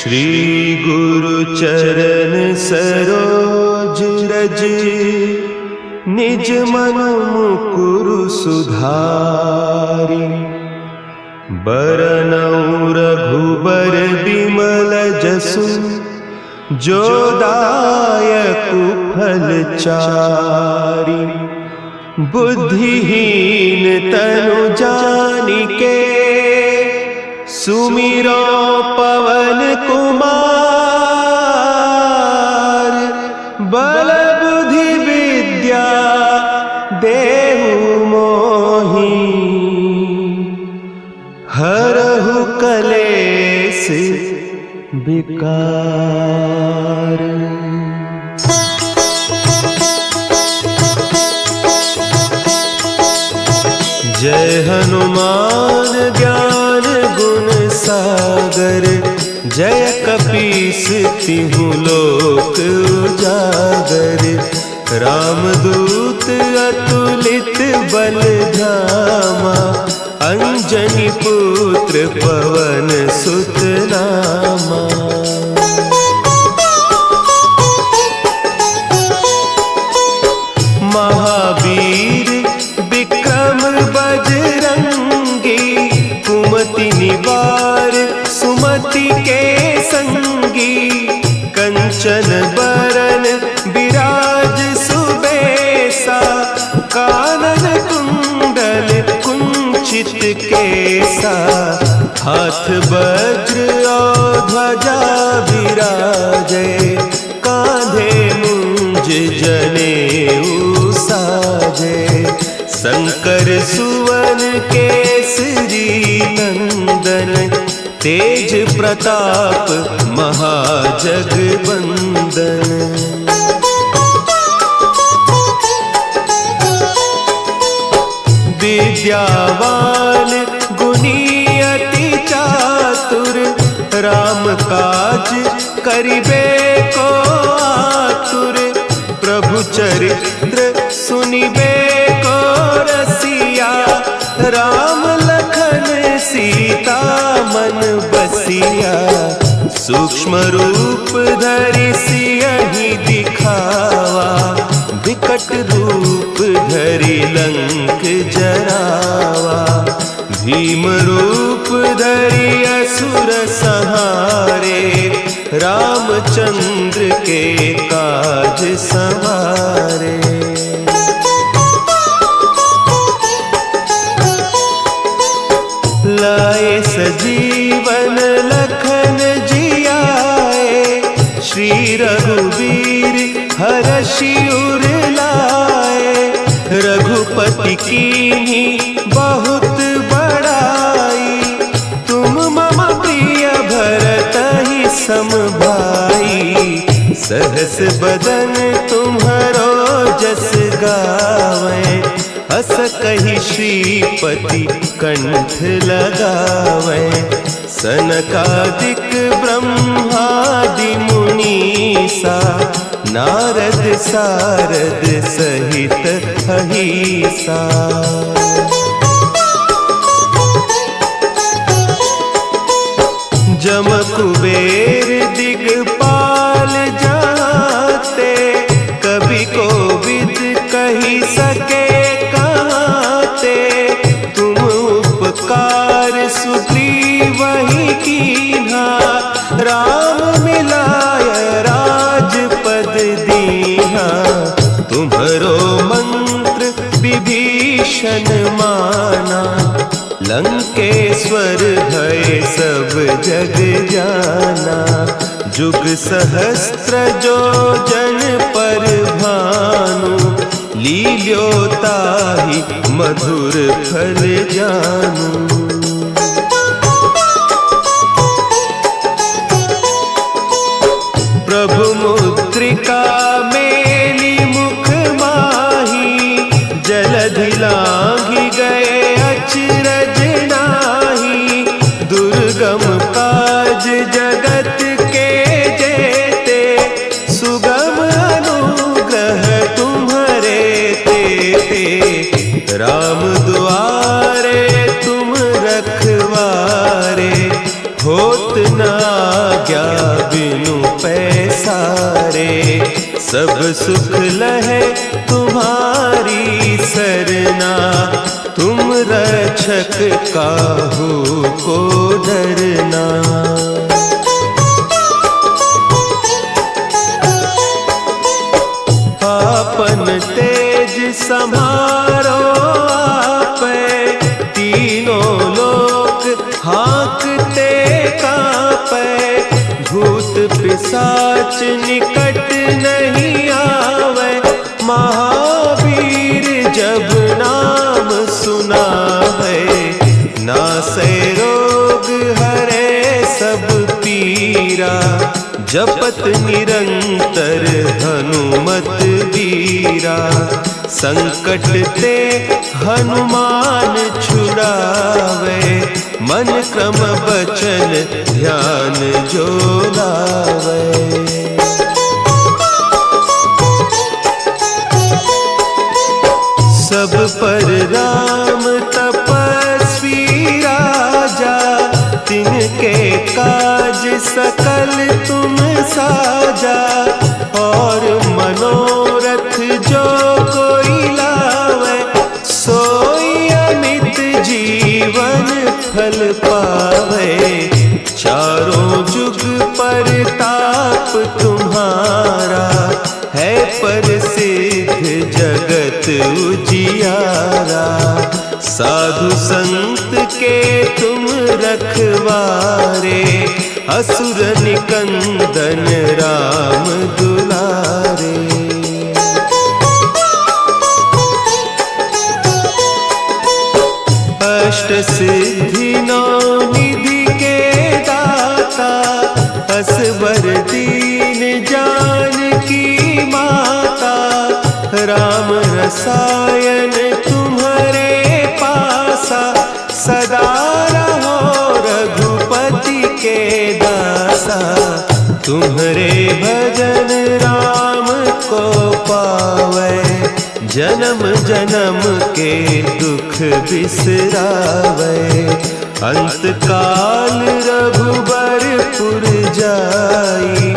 श्री गुरु चरण सरोज रज, निज मन मुकुरु सुधारि। बरनउँ रघुबर बिमल जसु, जो दायकु फल चारि। बुद्धिहीन तनु जानिके, सुमिरो पवन कुमार। बल बुद्धि विद्या देहु मोहि, हरहु कलेस विकार। जय हनुमान ज्ञान गुण सागर, जय कपीस तिहु लोक उजागर। रामदूत अतुलित बल धामा, अंजनी पुत्र पवन सुत नामा। महावीर विक्रम बजरंगी, कुमति निवार सुमति के संगी। कंचन बरन विराज सुबेसा, कानन कुंडल कुंचित केसा। हाथ वज्र और ध्वजा विराजे, कांधे मुंज जनेऊ साजे। शंकर सुवन केसरी नंदन, तेज प्रताप महाजगवंदन। विद्यावान गुणी अति चातुर, राम काज करिबे को आतुर। प्रभु चरित्र सुनिबे को रसिया, राम लखन सीता मन बसिया। सूक्ष्म रूप धरि सियहि दिखावा, विकट रूप धरि लंक जरावा। भीम रूप धरि असुर संहारे, रामचंद्र के काज संवारे। लाए सजीवन लखन जियाए, श्री रघुवीर हरषि उर लाए। रघुपति कीन्ही बहुत बड़ाई, तुम मम प्रिय भरतहि सम भाई। सहस बदन तुम्हरो जस गावें, हस कहि श्रीपति कंठ लगावें। सनकादिक ब्रह्मादि मुनीसा, नारद सारद सहित अहीसा। जम कुबेर दिगपाल जाते, कवि कोविद कहि सके कहते। तुम उपकार सुग्रीवहि कीन्हा, राम मिलाय राजपद दीन्हा। तुम्हरो मंत्र विभीषण माना, लंकेश्वर भय सब जग जाना। जुग सहस्त्र जो जन पर भानु, लील्योताहि मधुर फल जानू। प्रभु मुद्रिका मेली मुख माही, जलधि लांघि गए अचरज नाही। दुर्गम काज जगत के जेते, सुगम अनुग्रह तुम्हरे तेते। राम दुआरे तुम रखवारे, होत न आज्ञा बिनु पैसारे। सब सुख लहे तुम्हारी सरना, तुम रक्षक काहू को डरना। आपन तेज समारो आपे, तीनों लोक हाँकते कांपे। भूत पिशाच निकट नहीं आवे, महावीर जब नाम सुनावे। नासै रोग हरे सब पीरा, जपत निरंतर हनुमत बीरा। संकट ते हनुमान छुड़ावे, मन क्रम बचन ध्यान जो लावे। सब पर राम तपस्वी राजा, तिनके काज सकल तुम साजा। और मनोरथ जो कोई लावे, सोई अमित जीवन फल पावे। चारों जुग परताप तुम्हारा, है प्रसिद्ध जगत उजियारा। साधु संत के तुम रखवारे, असुर निकंदन राम दुलारे। अष्ट सिद्धि नौ निधि के दाता, असवर दीन जानकी माता। राम रसायन तुम्हारे पासा, सदा रहो रघुपति के दासा। तुम्हारे भजन राम को पावे, जन्म जन्म के दुख बिसरावे। अंत काल रघुबरपुर जाई,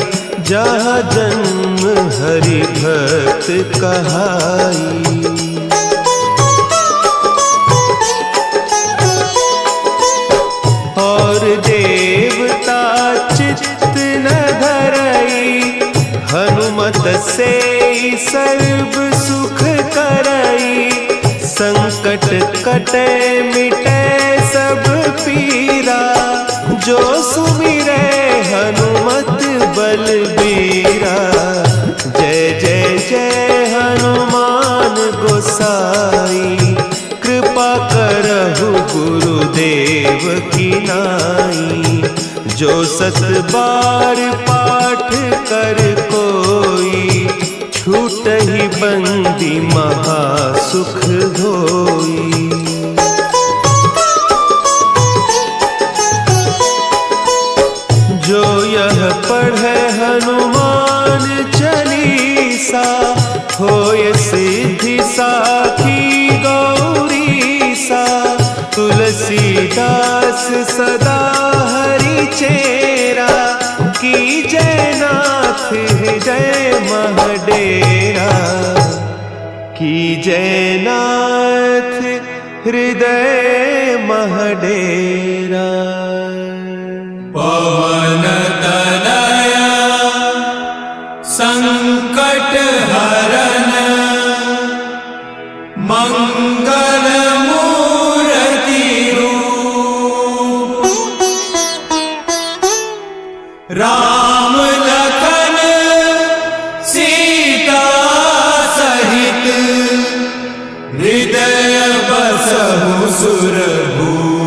जहाँ जन्म हरि भक्त कहाई। और देवता चित्त न धरई, हनुमत से सर्व सुख करई। संकट कटे मिटे सब पीरा, जो सुमिरे हनुमत बलबीरा। जय जय जय हनुमान गोसाई, कृपा करहु गुरुदेव की नाई। जो सत बार पाठ कर कोई, छूटहि बंदी महासुख होई। जो यह पढ़े हनुमान चालीसा, होय सिद्धि साखी गौरीसा। तुलसीदास सदा हरि चेरा, की जय नाथ हृदय महडेरा। की जय नाथ हृदय महडेरा। पवन तनया संकट हरन, मंगल मूर्ति रूप। राम लखन सीता सहित, हृदय बसहु सुरभूप।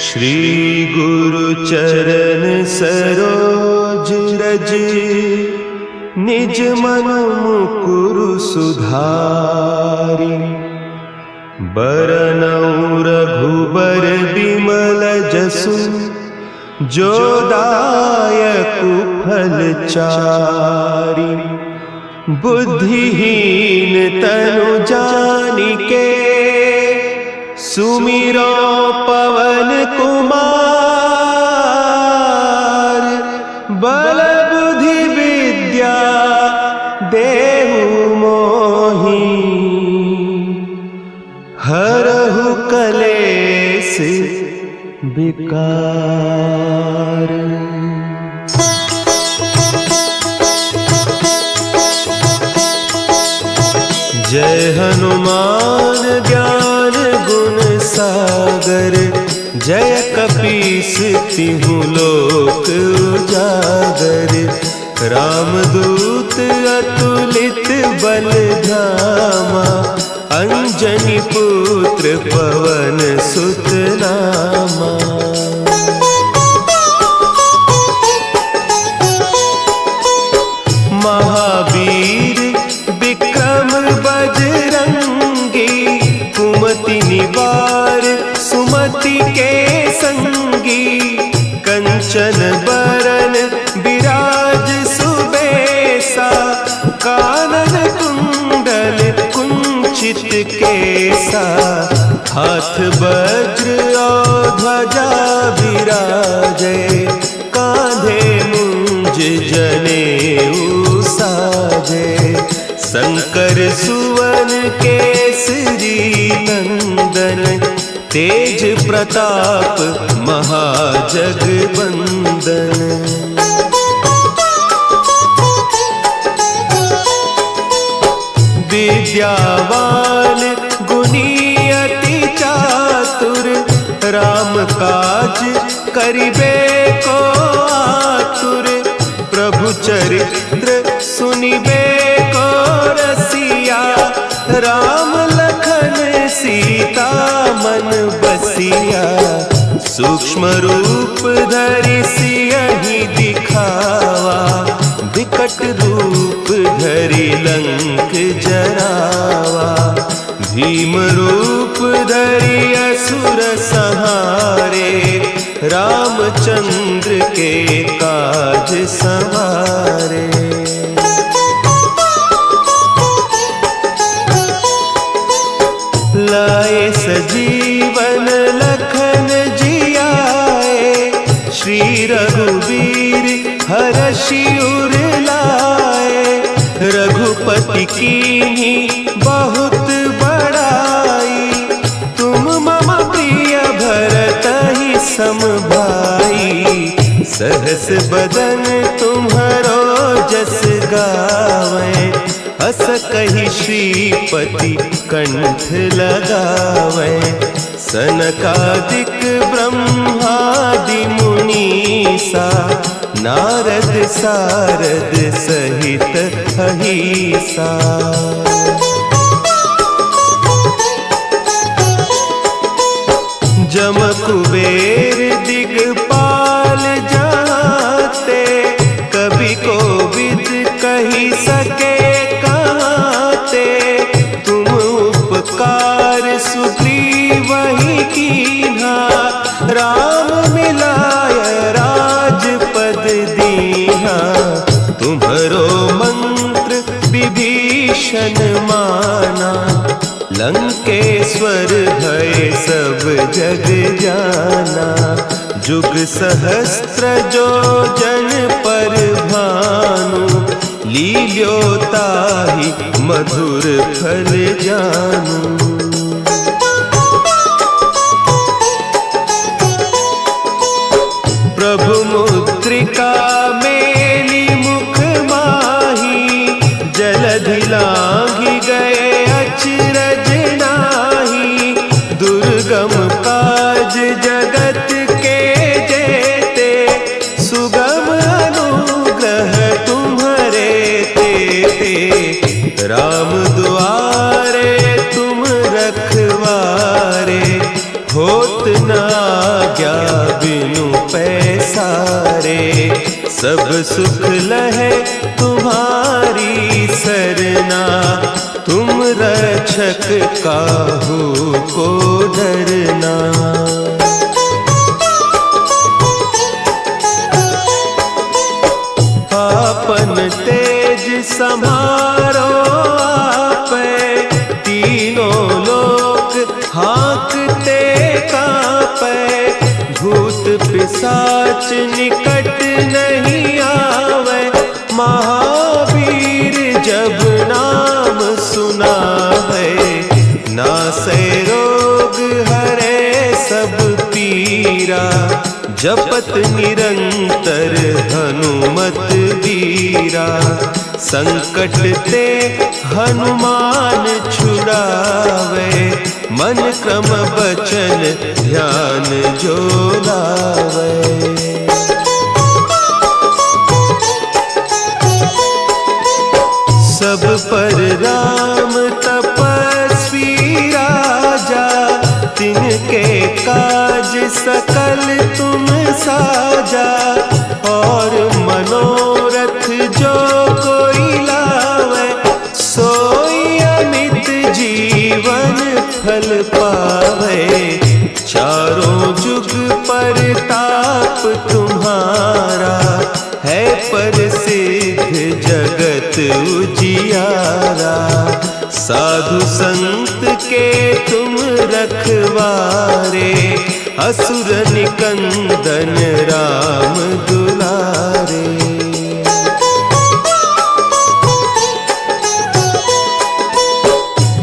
श्री गुरु चरण सरोज रज, निज मन मुकुरु सुधारि। बरनउँ रघुबर बिमल जसु, जो दायक फलचारी। बुद्धिहीन तनु जानिके सुमिरो पवन कुमार। बल बुद्धि विद्या देहु मोहि हरहु कलेस विकार। जय हनुमान ज्ञान गुण सागर। जय कपीस तिहु लोक उजागर। रामदूत अतुलित बल धामा। अंजनी पुत्र पवन सुत नामा। महावीर विक्रम बजरंगी। कुमति निवार सुमति के संगी। कंचन बरन विराज सुबेसा। कानन कुंडल कुंचित केसा। हाथ वज्र और ध्वजा विराजे। कांधे मुंज जनेऊ साजे। शंकर सुवन केसरी नंदन। तेज प्रताप महाजगवंदन। विद्यावान गुणी अति चातुर। राम काज करिबे को आतुर। प्रभु चरित्र सुनिबे को रसिया। राम लखन सीता मन बसिया। सूक्ष्म रूप धरि सियहि दिखावा। विकट रूप धरि लंक जरावा। भीम रूप धरि असुर संहारे। रामचंद्र के काज संवारे। लाए सजीवन लखन जियाए। श्री रघुवीर हरषि उर लाए। रघुपति कीन्ही बहुत बड़ाई। तुम मम प्रिय भरतहि सम भाई। सहस बदन तुम्हरो जस गावें। अस कहि श्रीपति कंठ लगावें। सनकादिक ब्रह्मादि मुनीसा। नारद सारद सहित अहीसा। जम कुबेर दिगपाल जाते। कवि कोविद कही सके कहते। तुम उपकार सुग्रीवहि कीन्हा। राम मिलाय राजपद दीन्हा। तुम्हरो मंत्र विभीषण माना। लंकेश्वर भय सब जग जाना। जुग सहस्त्र जो जन पर भानु। लील्योताहि मधुर फल जानू। प्रभु मुद्रिका मेली मुख माही। जलधि लांघि गए अचरज नाही। दुर्गम काज जगत के जेते। सुगम अनुग्रह तुम्हरे तेते। राम दुआरे तुम रखवारे। होत न आज्ञा बिनु पैसारे। सब सुख लहे तुम्हारी सरना। तुम रक्षक काहू को डरना। संभारो आपे, तीनों लोक हाँकते कांपे, भूत पिशाच निकट नहीं आवे, महावीर जब नाम सुनावे, नासे रोग हरे सब पीरा, जपत निरंतर हनुमत वीरा, संकट ते हनुमान छुड़ावे, मन क्रम बचन ध्यान जो लावे। सब पर राम तपस्वी राजा, तिनके काज सकल तुम साजा, और मनोरथ जो कोई लावे, सोई अमित जीवन फल पावे, चारों जुग परताप तुम्हारा, है प्रसिद्ध जगत उजियारा, साधु संत के तुम रखवारे, असुर निकंदन राम दुलारे।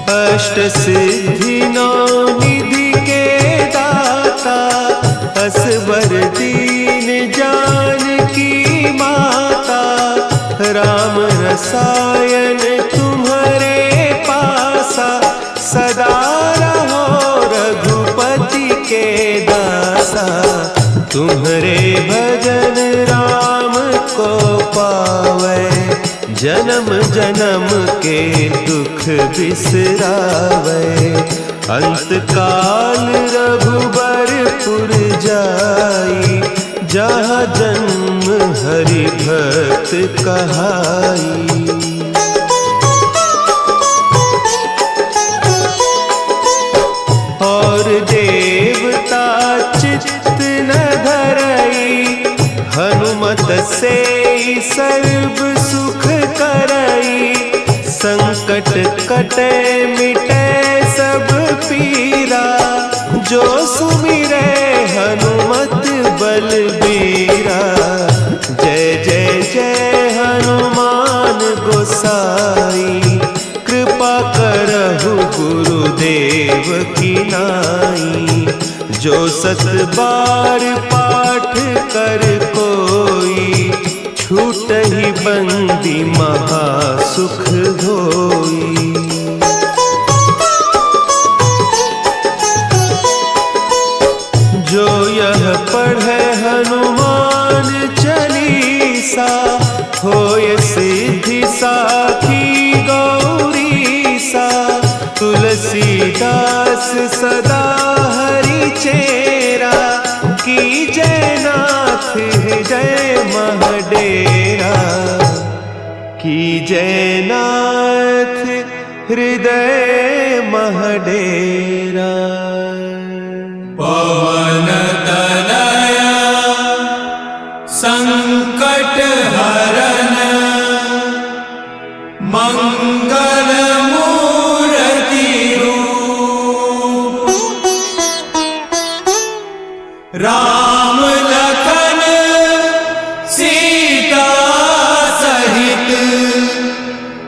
अष्ट सिद्धि नौ निधि के दाता, असवर दीन जानकी माता, राम रसायन तुम्हारे पासा, सदा रहो रघुपति के दासा, तुम्हारे भजन राम को पावे, जन्म जन्म के दुख बिसरावे, अंत काल रघुबरपुर जाई, जहाँ जन्म हरि भक्त कहाई। और देवता चित्त न धरई, हनुमत से सर्व सुख करई, संकट कटे मिटे सब पीरा, जो सुमिरे हनुमत बलबीरा, जय जय जय हनुमान गोसाई, कृपा करहु गुरुदेव की नाई, जो सत बार पाठ कर कोई, छूटहि बंदी महासुख होई। जो यह पढ़े हनुमान चालीसा, होय सिद्धि साखी गौरीसा, तुलसीदास सदा हरि चेरा, की जय नाथ हृदय महडेरा, की जय नाथ हृदय महडेरा। पवन तनया संकट हरन, मंगल मूर्ति रूप, राम लखन सीता सहित,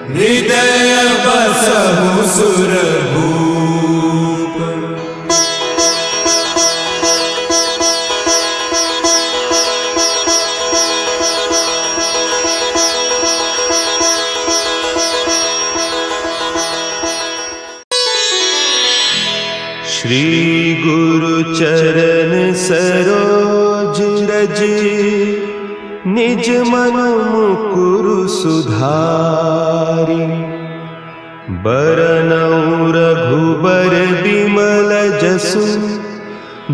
हृदय बसहु सुरभूप। श्री गुरु चरण सरोज रज, निज मन मुकुरु सुधारि, बरनउँ रघुबर बिमल जसु,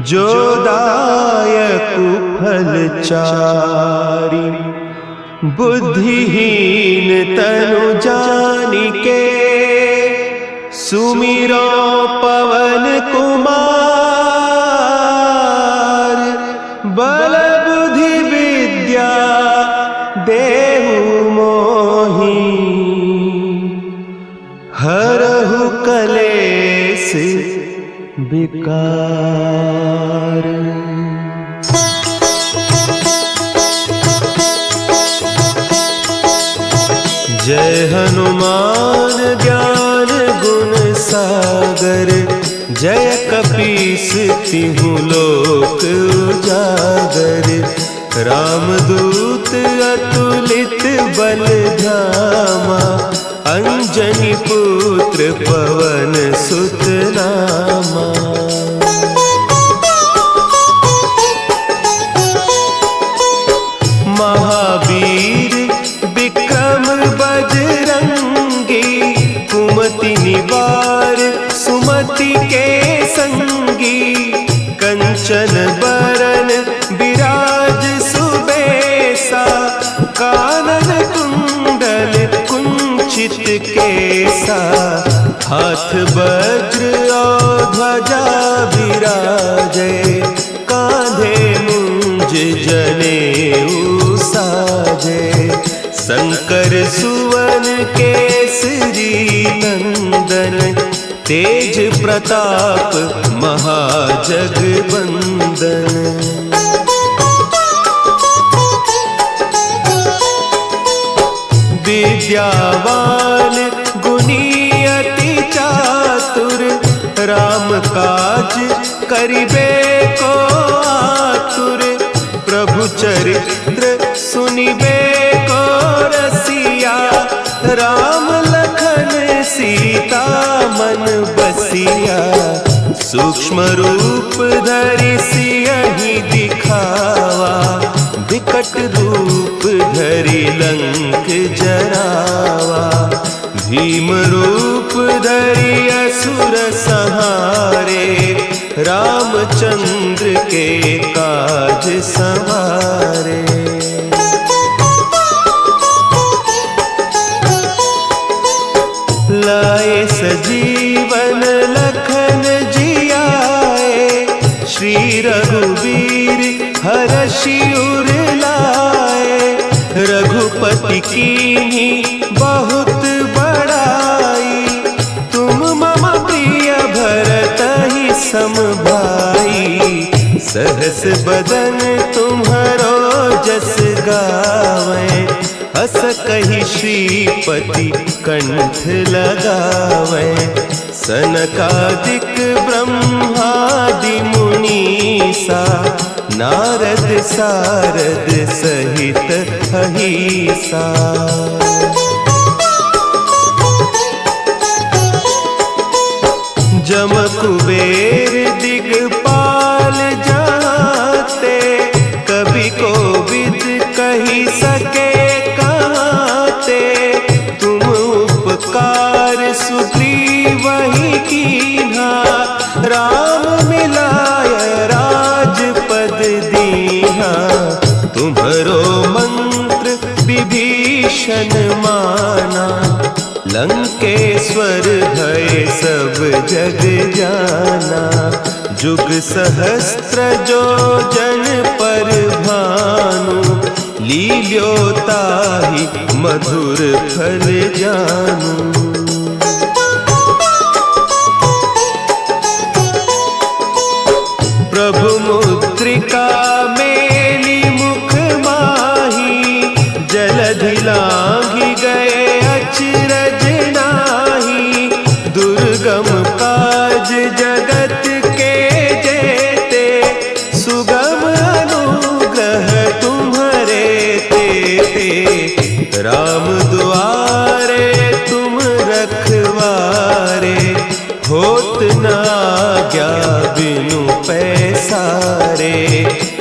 जो दायकु फल चारि, बुद्धिहीन तनु जानिके, सुमिरो पवन कुमार, बल बुद्धि विद्या देहु मोहि। केस विकार। जय हनुमान ज्ञान गुण सागर, जय कपीस तिहु लोक उजागर। रामदूत अतुलित बल धामा, अंजनी पुत्र पवन सुत नामा। महावीर विक्रम बजरंगी, कुमति निवार सुमति के संगी। कंचन बरन विराज सुबेसा, कानन कुंडल कुंचित केसा। हाथ वज्र और ध्वजा विराजे, कांधे मुंज जनेऊ साजे। शंकर सुवन केसरी नंदन, तेज प्रताप महाजगवंदन। विद्यावान गुणी अति चातुर, राम काज करिबे को आतुर। प्रभु चरित्र सुनिबे को रसिया, राम लखन सीता मन बसिया। सूक्ष्म रूप धरि सियहि दिखावा, विकट रूप धरि लंक जरावा। भीम रूप धरि असुर संहारे, रामचंद्र के काज संवारे। लाए सजीवन लखन जियाए, श्री रघुवीर हरषि उर लाए। रघुपति कीन्ही बहुत बड़ाई, तुम मम प्रिय भरतहि सम भाई। सहस बदन तुम्हरो जस गावें, हस कहि श्रीपति कंठ लगावें। सनकादिक ब्रह्मादि मुनीसा, नारद सारद सहित अहीसा। जम कुबेर दिगपाल जाते, कवि कोविद कही सके कहते। तुम उपकार सुग्रीवहि कीन्हा, राम मिलाय राजपद दीन्हा। तुम्हरो मंत्र विभीषण माना, लंकेश्वर भय सब जग जाना। जुग सहस्त्र जो जन पर भानु, लील्योताहि मधुर फल जानू। प्रभु मुद्रिका मेली मुख माही, जलधि लांघि गए अचरज नाही। दुर्गम काज जगत के जेते, सुगम अनुग्रह तुम्हरे तेते। राम दुआरे तुम रखवारे, होत न आज्ञा बिनु पैसारे।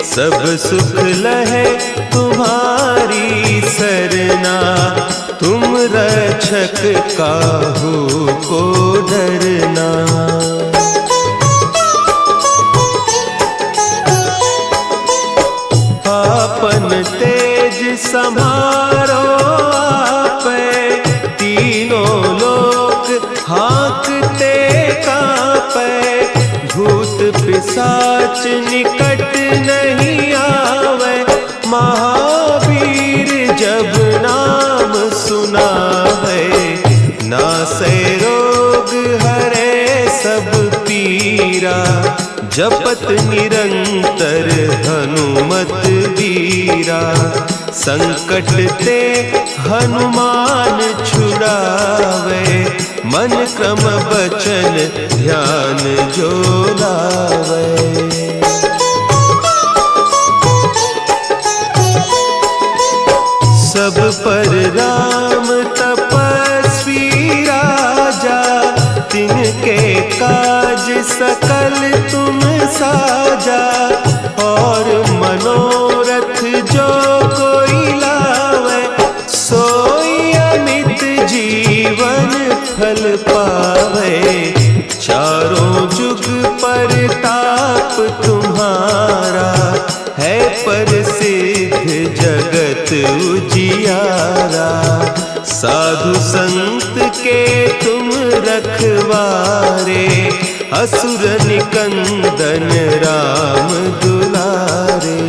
सब सुख लहे तुम्हारी सरना, तुम रक्षक काहू को डरना। आपन तेज समारो आपे, तीनों लोक हाँकते कांपे। भूत पिशाच निकट नहीं आवे, महावीर जब नाम सुना है। नासै रोग हरे सब जपत निरंतर हनुमत वीरा। संकट ते हनुमान छुड़ावे, मन क्रम बचन ध्यान जो लावे। सब पर राम तपस्वी राजा, तिनके काज सकल तुम साजा। और मनोरथ जो कोई लावे, सोई अमित जीवन फल पावे। चारों जुग परताप तुम्हारा, है प्रसिद्ध जगत उजियारा। साधु संत के तुम रखवारे, असुर निकंदन राम दुलारे।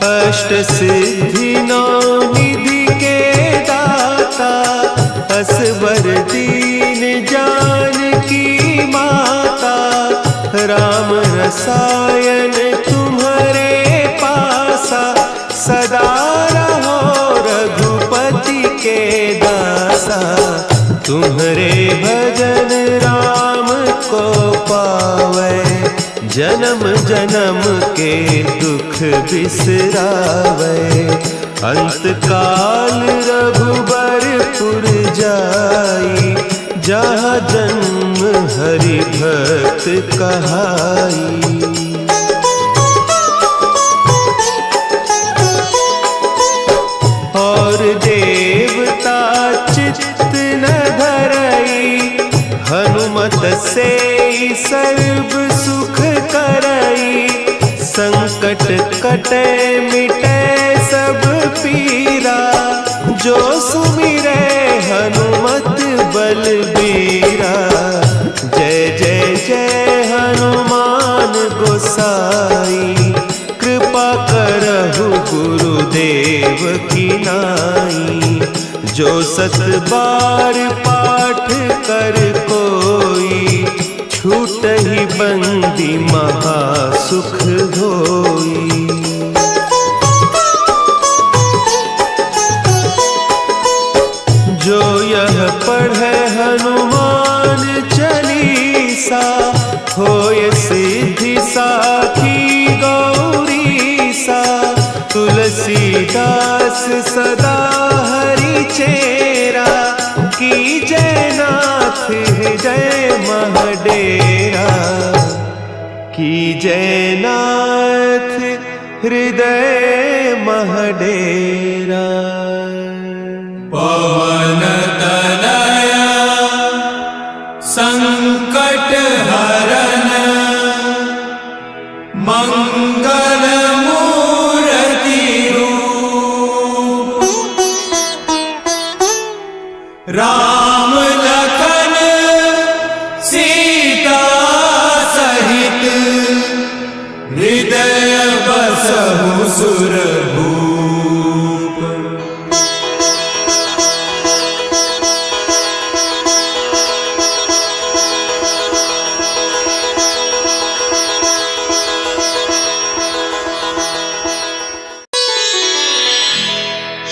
अष्ट सिद्धि नौ निधि के दाता, असवर दीन जानकी माता। राम रसायन तुम्हारे पासा, सदा रहो रघुपति के दासा। तुम्हारे भजन राम को पावे, जन्म जन्म के दुख बिसरावे। अंत काल रघुबरपुर जाई, जहाँ जन्म हरि भक्त कहाई। और देवता चित्त न धरई, हनुमत से सर्व सुख करई। संकट कटे मिटे सब पीरा, जो सुमिरे हनुमत बलबीरा। जय जय जय हनुमान गोसाई, कृपा करहु गुरुदेव की नाई। जो सत बार पाठ कर कोई, छूटहि बंदी महासुख होई। जो यह पढ़े हनुमान चालीसा, होय सिद्धि साखी गौरीसा। तुलसीदास सदा हरि चेरा, की जय नाथ हृदय महडेरा। की जय नाथ हृदय महडेरा। पवन तनया संकट हरन, मंगल मूर्ति रूप। राम लखन सीता सहित, हृदय बसहु सुरभूप।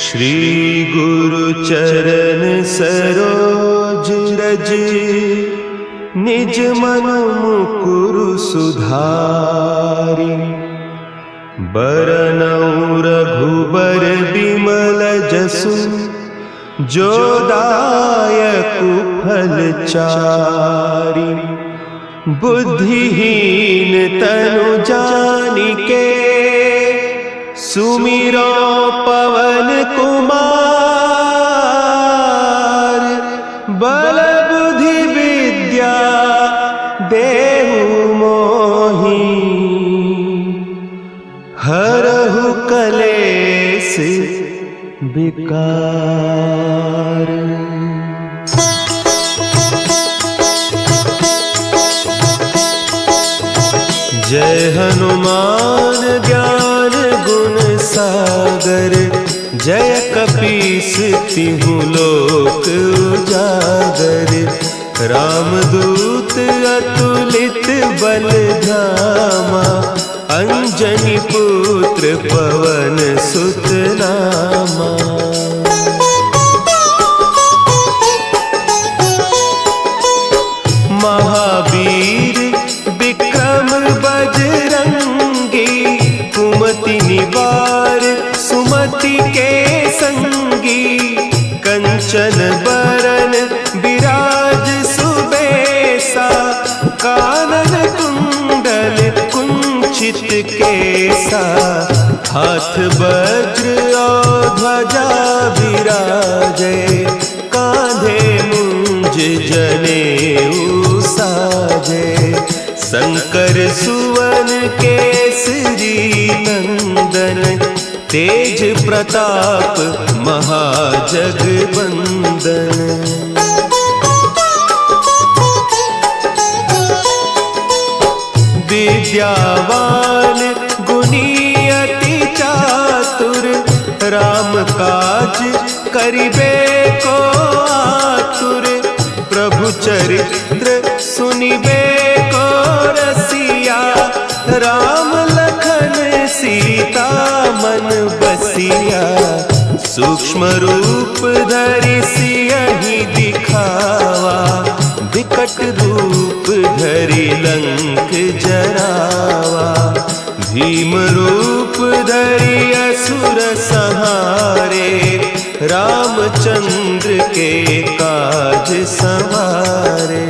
श्री गुरु चरण सरोज रज, निज मन मुकुरु सुधारि। बरनउँ रघुबर बिमल जसु, जो दायकु फल चारि। बुद्धिहीन तनु जानिके, सुमिरो पवन कुमार। बल बुद्धि विद्या देहु मोहि, हरहु कलेस विकार। जय हनुमान ज्ञान गुण सागर, जय कपीस तिहु लोक उजागर, रामदूत अतुलित बल धामा, अंजनी पुत्र पवन सुत नामा। महावीर विक्रम बजरंगी, कुमति निवार सुमति के संगी, कंचन बरन विराज सुबेसा, कानन कुंडल कुंचित केसा, हाथ वज्र और ध्वजा विराजे, कांधे मुंज जनेऊ साजे, शंकर सुवन केसरी नंदन, तेज प्रताप महाजगबंदन। विद्यावान गुणी अति चातुर, राम काज करिबे को आतुर, प्रभु चरित्र सुनिबे को रसिया, राम लखन सीता मन बसिया, सूक्ष्म रूप धरि सियहि दिखावा, विकट रूप धरि लंक जरावा, भीम रूप धरि असुर संहारे, रामचंद्र के काज संवारे।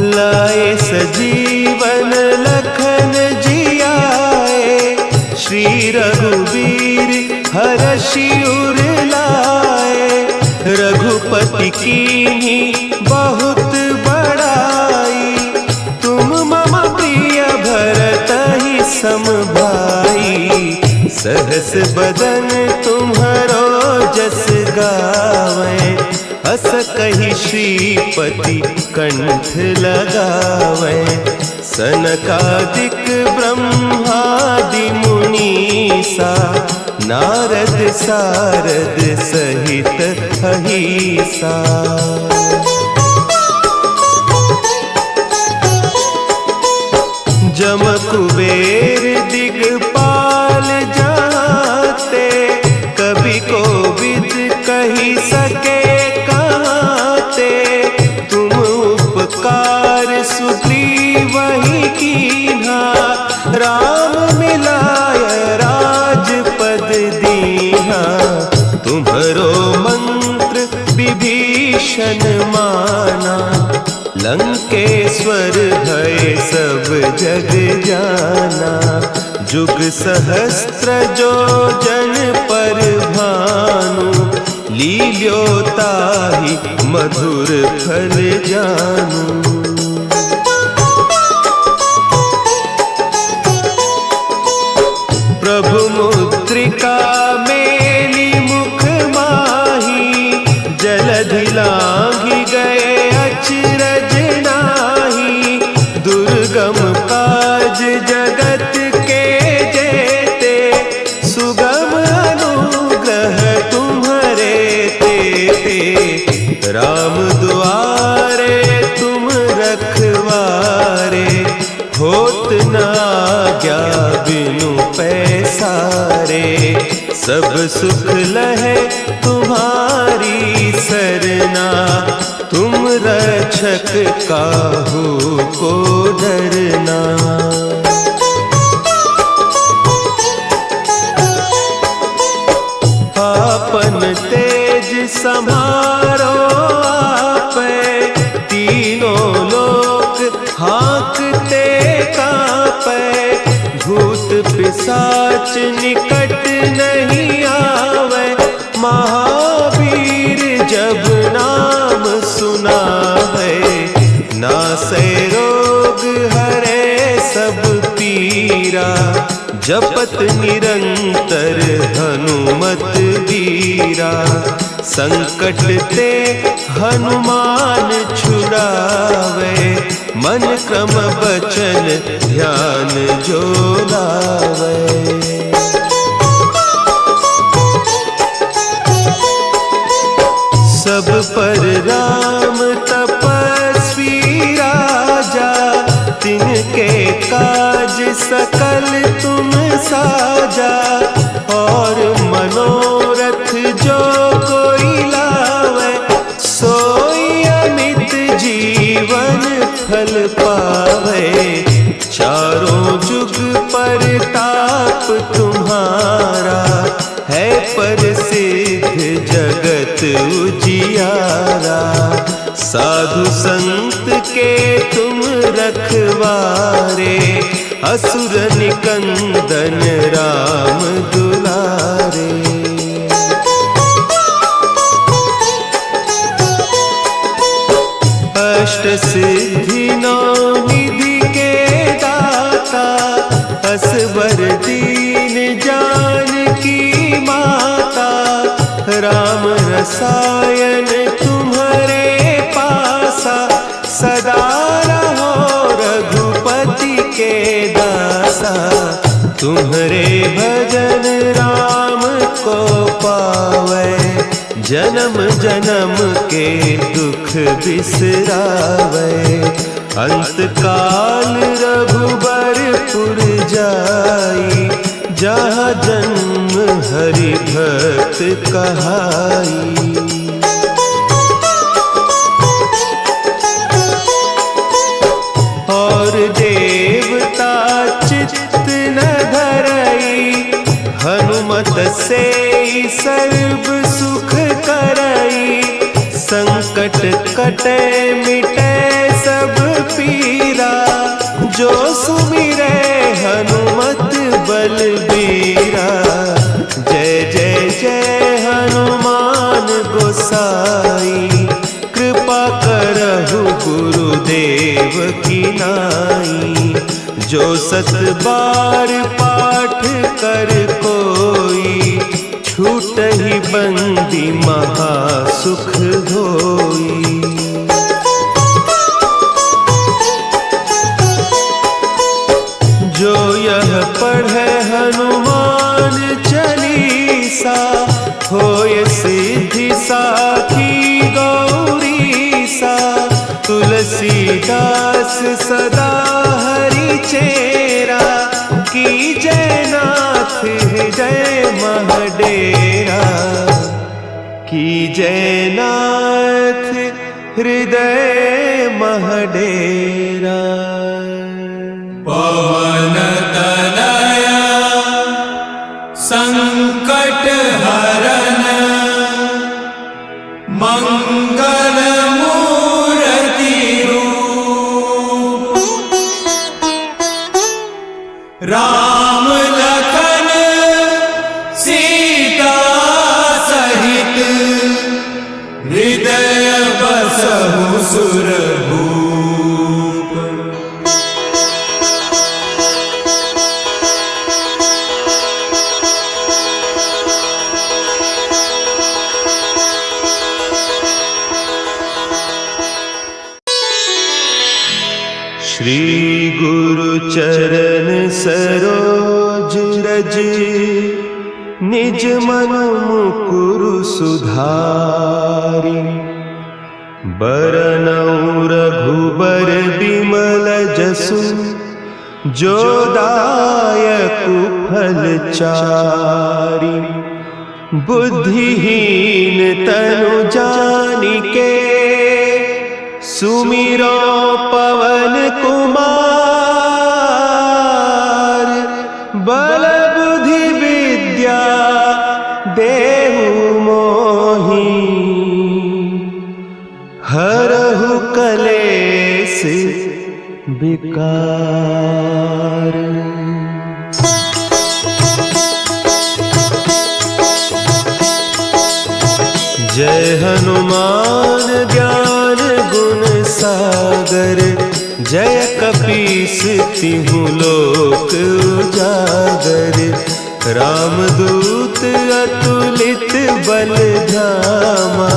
लाए सजीवन लखन जियाए, श्री रघुवीर हरषि उर लाए, रघुपति कीन्ही बहुत बड़ाई, तुम मम प्रिय भरतहि सम भाई, सहस बदन तुम्हरो जस गावै, अस कहि श्रीपति कंठ लगावै, सनकादिक ब्रह्मादि मुनीसा, नारद सारद सहित अहिसा। जम कुबेर दिगपाल जाते, कवि कोविद कही सके कहते, तुम उपकार सुग्रीवहि कीन्हा, राम मिलाय राजपद दीन्हा, तुम्हरो मंत्र विभीषण माना, लंकेश्वर भय सब जग जाना, जुग सहस्त्र जो जन पर भानु, लील्योताहि मधुर फल जानू। प्रभु मुद्रिका मेली मुख माही, जलधि लांघि गए अचरज नाही, दुर्गम काज जगत के जेते, सुगम अनुग्रह तुम्हरे तेते, राम दुआरे तुम रखवारे, होत न आज्ञा बिनु पैसारे, सब सुख लहे तुम्हारी सरना, तुम रक्षक काहू को डरना। आपन तेज समारो आपै, तीनों लोक हाँकते कांपै, भूत पिशाच निकट नहीं आवे, महावीर जब नाम सुना है, नासै रोग हरे सब पीरा, जपत निरंतर हनुमत वीरा, संकट ते हनुमान छुड़ावे, मन मन क्रम बचन ध्यान जो लावे। सब पर राम तपस्वी राजा, तिनके काज सकल तुम साजा। और मनोरथ जो कोई लावे, सोई अमित जीवन फल पावे। चारों जुग परताप तुम्हारा, है प्रसिद्ध जगत उजियारा। साधु संत के तुम रखवारे, असुर निकंदन राम दुलारे। अष्ट सिद्धि नौ निधि के दाता, असवर दीन जानकी माता। राम रसायन तुम्हारे पासा, सदा रहो रघुपति के दासा। तुम्हारे भजन राम को पावे, जन्म जन्म के दुख बिसरावे। अंत काल रघुबरपुर जाई, जहाँ जन्म हरि भक्त कहाई। और देवता चित्त न धरई, हनुमत से सर्व सुख करई। संकट कटे मिटे सब पीरा, जो सुमिरे हनुमत बलबीरा। जय जय जय हनुमान गोसाई, कृपा करहु गुरुदेव की नाई। जो सत बार पाठ कर कोई, छूटहि बंदी महासुख होई। जो यह पढ़े हनुमान चालीसा, होय सिद्धि साखी गौरीसा। तुलसीदास सदा हरि चेरा, की जय नाथ हृदय महडेरा। की जय नाथ हृदय महडेरा। पवन तनया संकट हरन, मंगल मूर्ति रूप। राम लखन सीता सहित, हृदय बसहु सुरभूप। श्री गुरु चरण सरोज रज, निज मन मुकुरु सुधारि। बरनउँ रघुबर बिमल जसु, जो दायकु फल चारि। बुद्धिहीन तनु जानिके, सुमिरो पवन कुमार। बल बुद्धि विद्या देहु मोहि, हरहु कलेस विकार। जय हनुमान ज्ञान गुण सागर, जय कपीस तिहु लोक उजागर। रामदूत अतुलित बल धामा,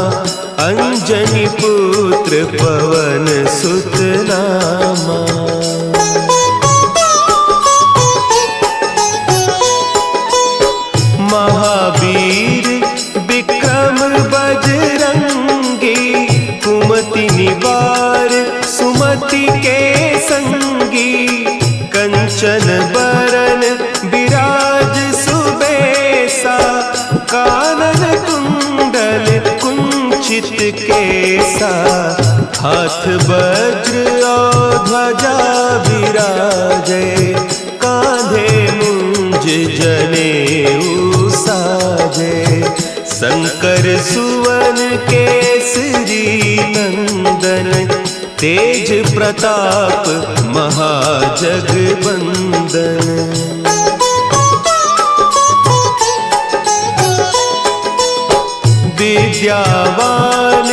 अंजनी पुत्र पवन सुत नामा। सुमति के संगी, कंचन बरन विराज सुबेसा, कानन कुंडल कुंचित केसा, हाथ वज्र और ध्वजा विराजे, कांधे मुंज जनेऊ साजे, शंकर सुवन केसरी नंदन, तेज प्रताप महाजगबंदन। विद्यावान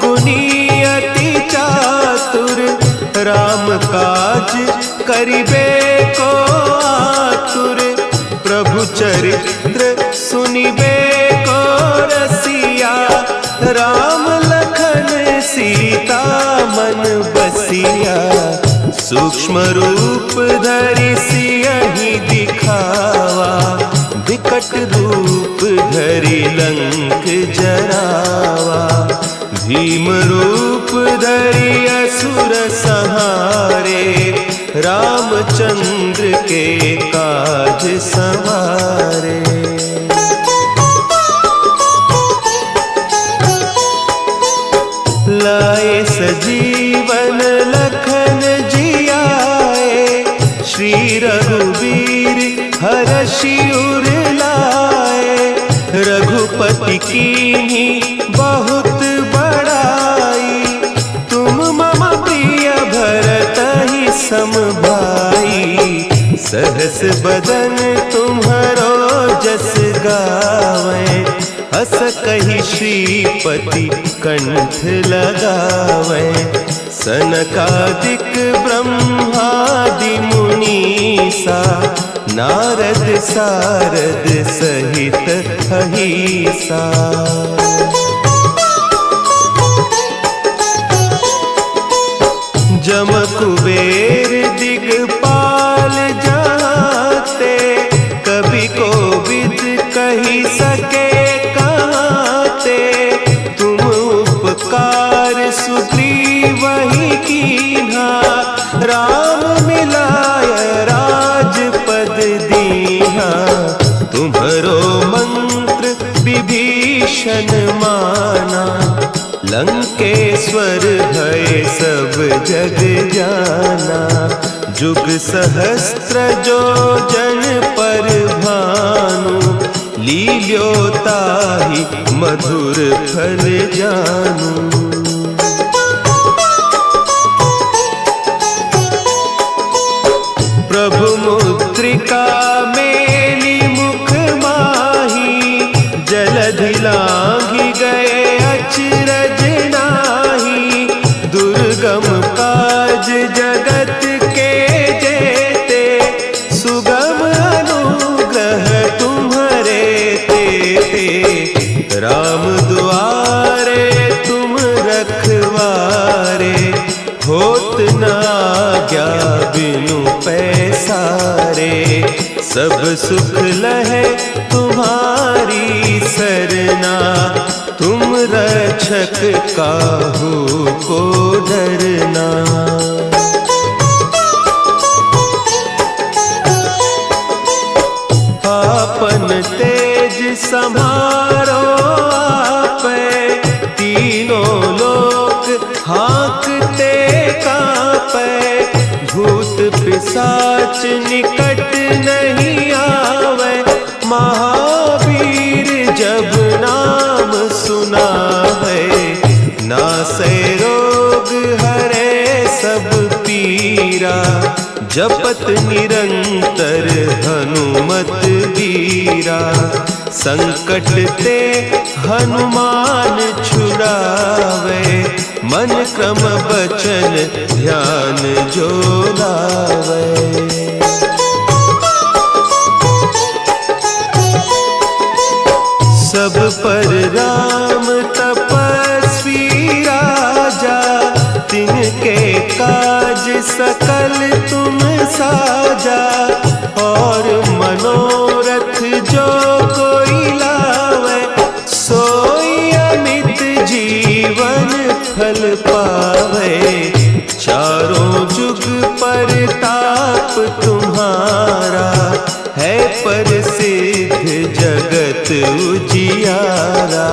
गुणी अति चातुर, राम काज करिबे को आतुर, प्रभु चरित्र सुनिबे को रसिया, राम लखन सीता मन बसिया, सूक्ष्म रूप धरि सियहि दिखावा, विकट रूप धरि लंक जरावा, भीम रूप धरि असुर संहारे, रामचंद्र के काज संवारे। लाए सजीवन लखन जियाए, श्री रघुवीर हरषि उर लाए, रघुपति कीन्ही बहुत बड़ाई, तुम मम प्रिय भरतहि सम भाई, सहस बदन तुम्हरो जस गावें, हस कहि श्रीपति कंठ लगावें, सनकादिक ब्रह्मादि मुनीसा, नारद सारद सहित अहीसा। जम कुबेर दिगपाल जाते, कवि कोविद कही सके कहते, तुम उपकार सुग्रीवहि कीन्हा, राम मिलाय राजपद दीन्हा, तुम्हरो मंत्र विभीषण माना, लंकेश्वर भय सब जग जाना, जुग सहस्त्र जो जन पर भानु, लील्योताहि मधुर फल जानू। प्रभु मुद्रिका मेली मुख माही, जलधि लांघि गए अचरज नाही, दुर्गम काज जगत के जेते, सुगम अनुग्रह तुम्हरे तेते, राम दुआरे तुम रखवारे, होत न आज्ञा बिनु पैसारे, सब सुख लहे तुम्हारी सरना, तुम रक्षक काहू को डरना। आपन तेज समारो आपे, तीनों लोक हाँकते कांपे, भूत पिशाच निकट नहीं आवे, महावीर जब नाम सुना है, नासै रोग हरे सब पीरा, जपत निरंतर हनुमत वीरा, संकट ते हनुमान छुड़ावे, मन क्रम बचन ध्यान जो लावे। सब पर राम तपस्वी राजा, तिनके काज सकल तुम साजा, और मनोरथ जो कोई लावे, सोई अमित जीवन फल पावे, चारों परताप तुम्हारा है प्रसिद्ध जगत उजियारा।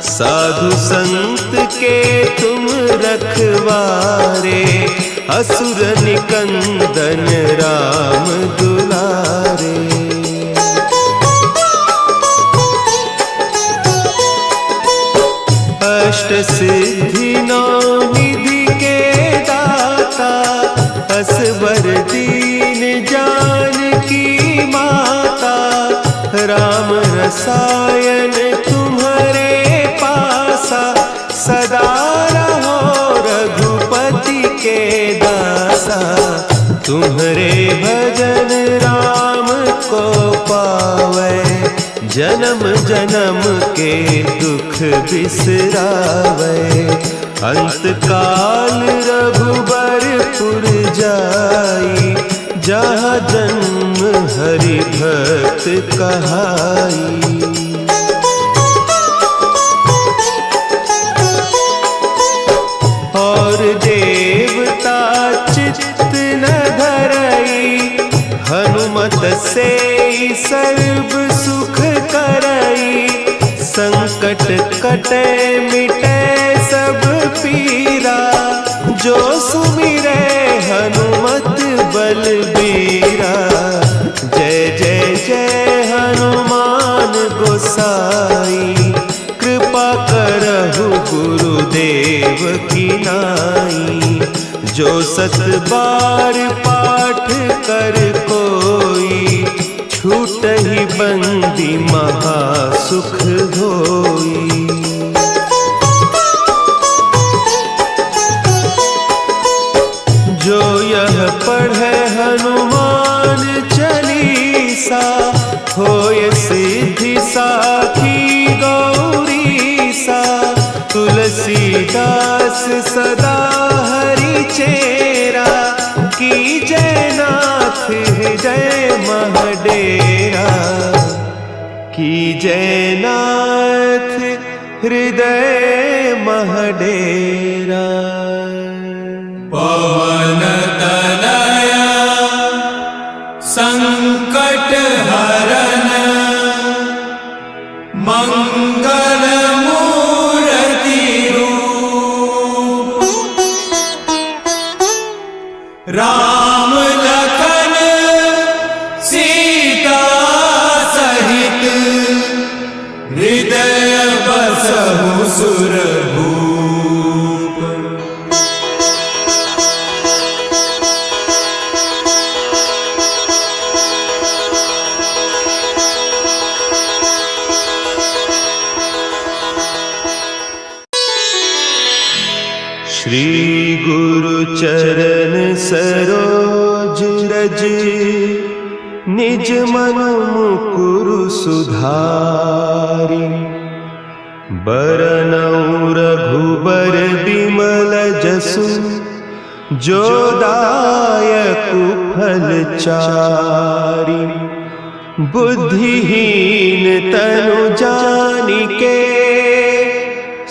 साधु संत के तुम रखवारे असुर निकंदन राम दुलारे। अष्ट सिद्धि नौ निधि के दाता असबर दीन जानकी माता। राम रसायन तुम्हारे पासा सदा रहो रघुपति के दासा। तुम्हारे भजन राम को पावे जन्म जन्म के दुख बिसरावे। अंत काल रघुबरपुर जाई जहाँ जन्म हरि भक्त कहाई। और देवता चित्त न धरई हनुमत से सर्व सुख करई। संकट कटे मिटे सब पीरा जो सुमिरे हनुमत बलबीरा। जय जय जय हनुमान गोसाई कृपा करहु गुरुदेव की नाई। जो सत बार पाठ कर कोई छूट ही बंदी महासुख होई। जो यह पढ़े हनुमान चालीसा होय सिद्धि साखी गौरीसा। तुलसीदास सदा हरि चेरा की जयनाथ हृदय महडेरा। की जयनाथ हृदय महडेरा। पवन तनया संकट हरन मंगल मूर्ति रूप। राम लखन सीता सहित हृदय बसहु सुरभूप। श्री गुरु चरण सरोज रज निज मन मुकुरु सुधारि। बरनउँ रघुबर बिमल जसु जो दायकु फल चारि। बुद्धिहीन तनु जानिके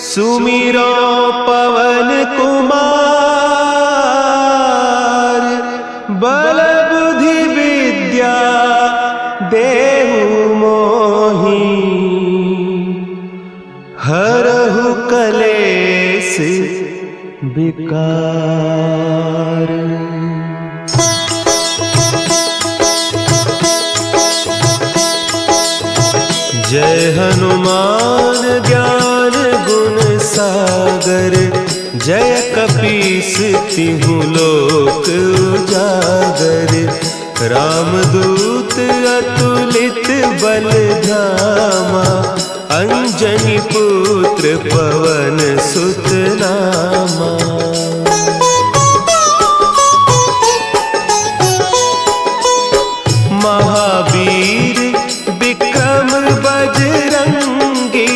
सुमिरो पवन कुमार। बल बुद्धि विद्या देहु मोहि हरहु कलेस विकार। जय हनुमान ज्ञान गुण सागर। जय कपीस तिहु लोक उजागर। रामदूत अतुलित बल धामा। अंजनी पुत्र पवन सुत नामा। महावीर विक्रम बजरंगी।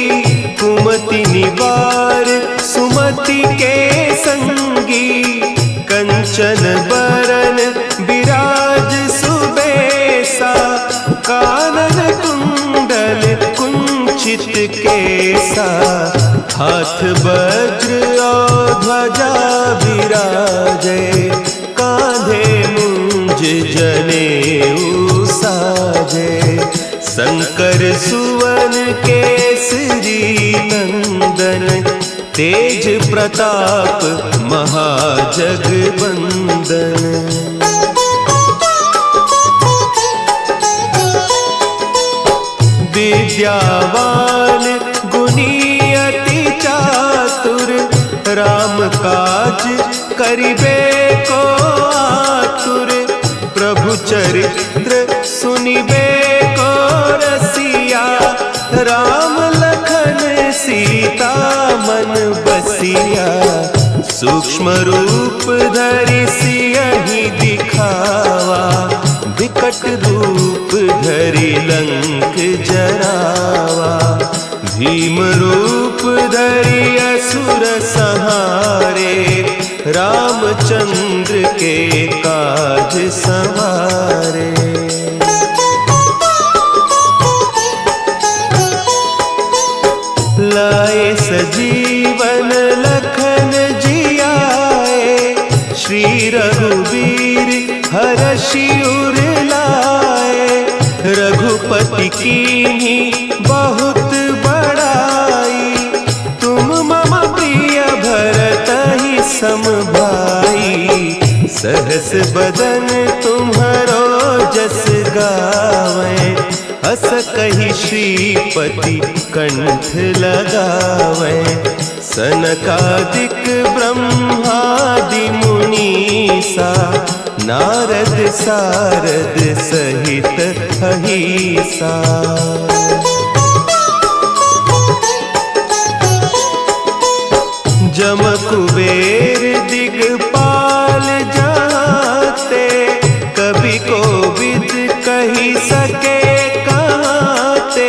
कुमति निवार सुमति के संगी। कंचन बरन विराज सुबेसा। कानन कुंडल कुंचित केसा। हाथ वज्र और ध्वजा विराजे। कान्धे शंकर सुवन केसरी नंदन, तेज प्रताप महाजगबंदन। विद्यावान गुणी अति चातुर, राम काज करिबे को आतुर। प्रभु चरित्र सुनिबे को रसिया, राम लखन सीता मन बसिया। सूक्ष्म रूप धरि सियहि दिखावा, विकट रूप धरि लंक जरावा। भीम रूप धरि असुर संहारे, रामचंद्र के काज संवारे। लाए सजीवन लखन जियाए, श्री रघुवीर हरषि उर लाए। रघुपति कीन्ही बहुत बड़ाई, तुम मम प्रिय भरतहि सम भाई। सहस बदन तुम्हरो जस गावें, अस कहि श्रीपति कंठ लगावें। सनकादिक ब्रह्मादि मुनीसा, नारद सारद सहित अहीसा। जम कुबेर दिगपाल जाते, कवि कोविद कहि सके कहते।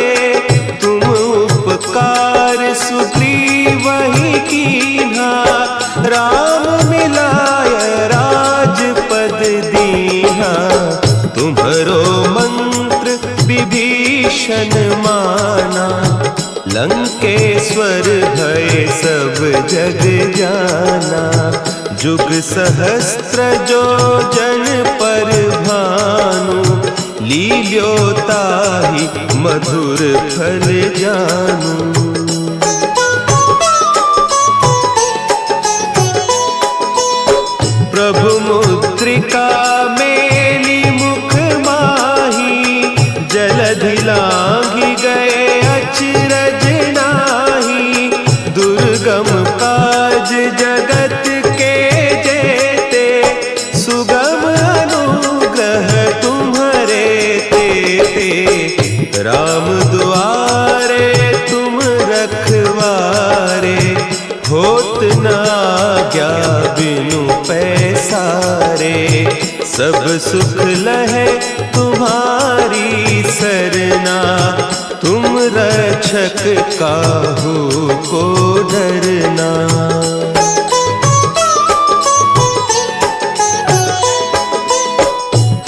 तुम उपकार सुग्रीवहि कीन्हा, राम मिलाय राजपद दीन्हा। तुम्हरो मंत्र विभीषण माना, लंकेश्वर भय सब जग जाना। जुग सहस्त्र जो जन पर भानु, लील्यो ताहि मधुर फल जानू। प्रभु मुद्रिका मेली मुख माही, जलधि लांघि गए अचरज नाही। दुर्गम काज जगत के जेते, सुगम अनुग्रह तुम्हरे तेते। राम दुआरे तुम रखवारे, होत न आज्ञा बिनु पैसारे। सब सुख लहे तुम्हारी सरना, तुम रक्षक काहू को डरना।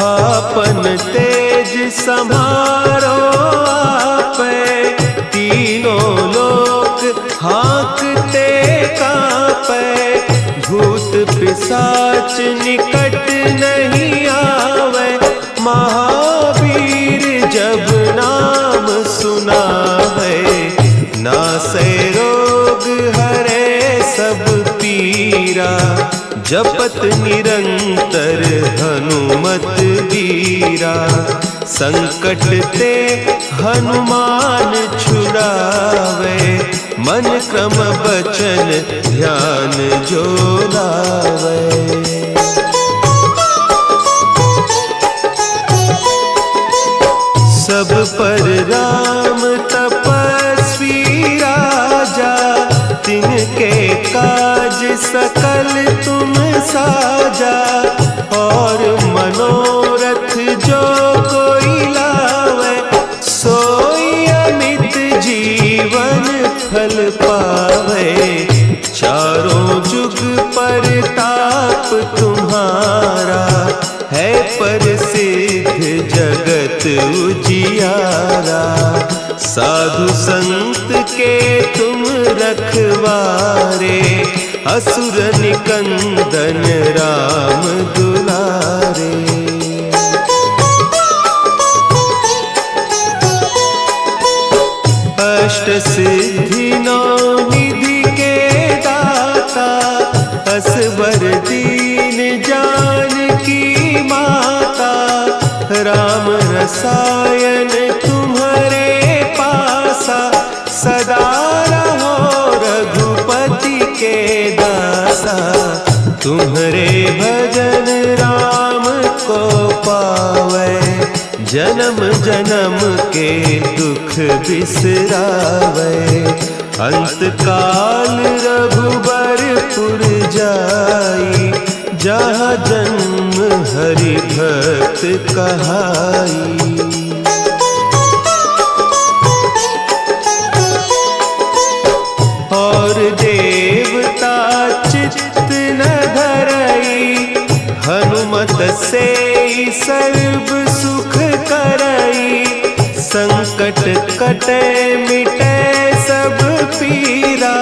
आपन तेज समारो आपे, तीनों लोक हाँकते कांपे। भूत पिशाच निकट नहीं आवे, महावीर जब नाम सुनावे। नासै रोग हरे सब पीरा, जपत निरंतर हनुमत बीरा। संकट ते हनुमान छुड़ावे, मन क्रम बचन ध्यान जो लावे। सब पर राम तपस्वी राजा, तिनके काज सकल तुम साजा। और मनोरथ जो कोई लावे, सोई अमित जीवन फल पावे। चारों जुग परताप तुम्हारा, है प्रसिद्ध जगत उजियारा। साधु संत के तुम रखवारे, असुर निकंदन राम दुलारे। सिद्धि नौ निधि के दाता, असवर दीन जानकी माता, राम रसायन तुम्हारे पासा, सदा रहो रघुपति के दासा। तुम्हारे भजन राम को पावै, जन्म जन्म के दुख बिसरावै। अंत काल रघुबरपुर जाई, जहाँ जन्म हरि भक्त कहाई। और देवता चित्त न धरई, हनुमत से सर्व सुख करई। संकट कटे मिटे सब पीरा,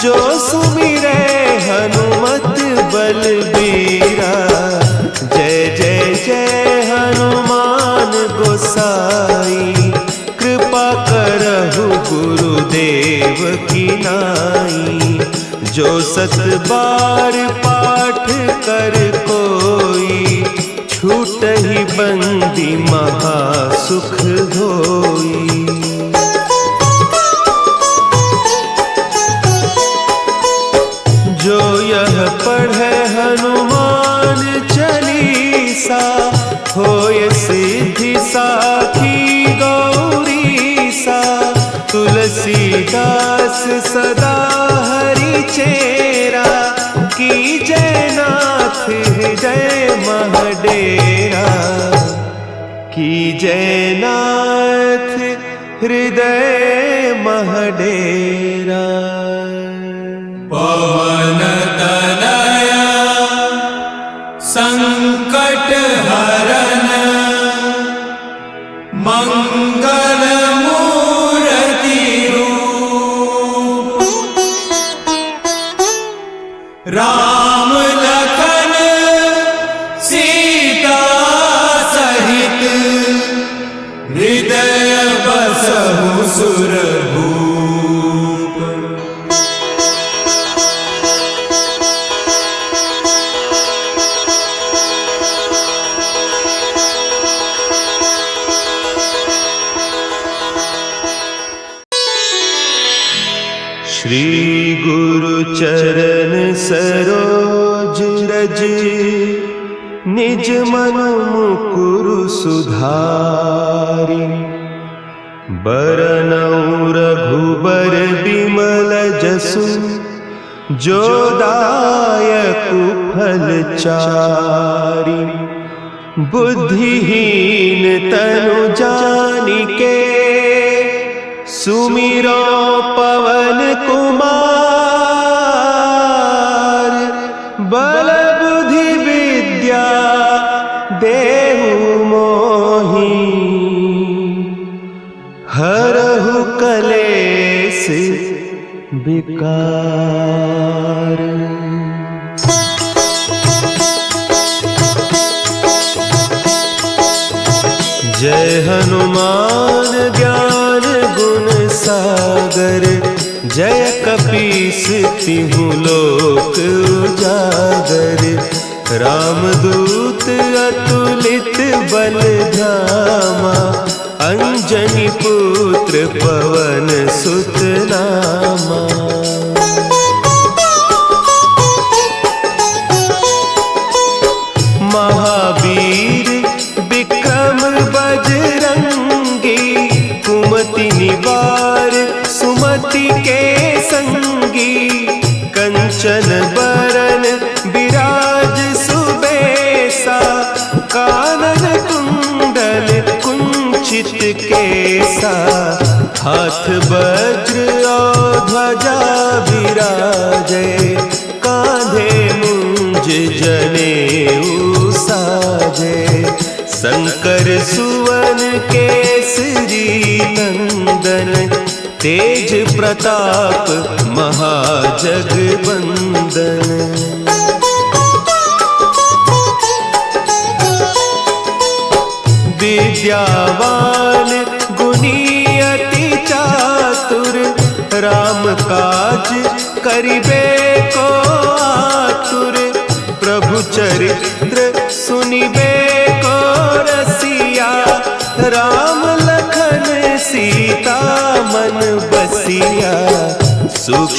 जो सुमिरे हनुमत बलबीरा। जय जय जय हनुमान गोसाई, कृपा करहु गुरुदेव की नाई। जो सत बार पाठ कर कोई, छूटहि बंदी महासुख होई। जो यह पढ़े हनुमान चालीसा, होय सिद्धि साखी गौरीसा। तुलसीदास सदा हरि चेरा, की जयनाथ हृदय महडेरा। की जयनाथ हृदय महडेरा। पवन तनया संकट हरन, मंगल मूर्ति रूप। राम लखन सीता सहित, हृदय बसहु सुरभूप। श्री गुरु चरण सरोज रज, निज मन मुकुरु सुधारि। बरनउँ रघुबर बिमल जसु, जो दायकु फल चारि। बुद्धिहीन तनु जानिके, सुमिरो पवन कुमार। बल बुद्धि विद्या देहु मोहि, हरहु कलेस विकार। जय हनुमान ज्ञान गुण सागर, जय कपीस तिहु लोक उजागर। रामदूत अतुलित बल धामा, अंजनी पुत्र पवन सुत नामा। महावीर विक्रम बजरंगी, कुमति निवार सुमति के संगी। कंचन बरन विराज सुबेसा, कानन कुंडल कुंचित केसा। हाथ वज्र और ध्वजा विराजे, कांधे मुंज जनेऊ साजे। शंकर सुवन केसरी नंदन, तेज प्रताप महाजगबंदन। विद्यावान गुणी अति चातुर,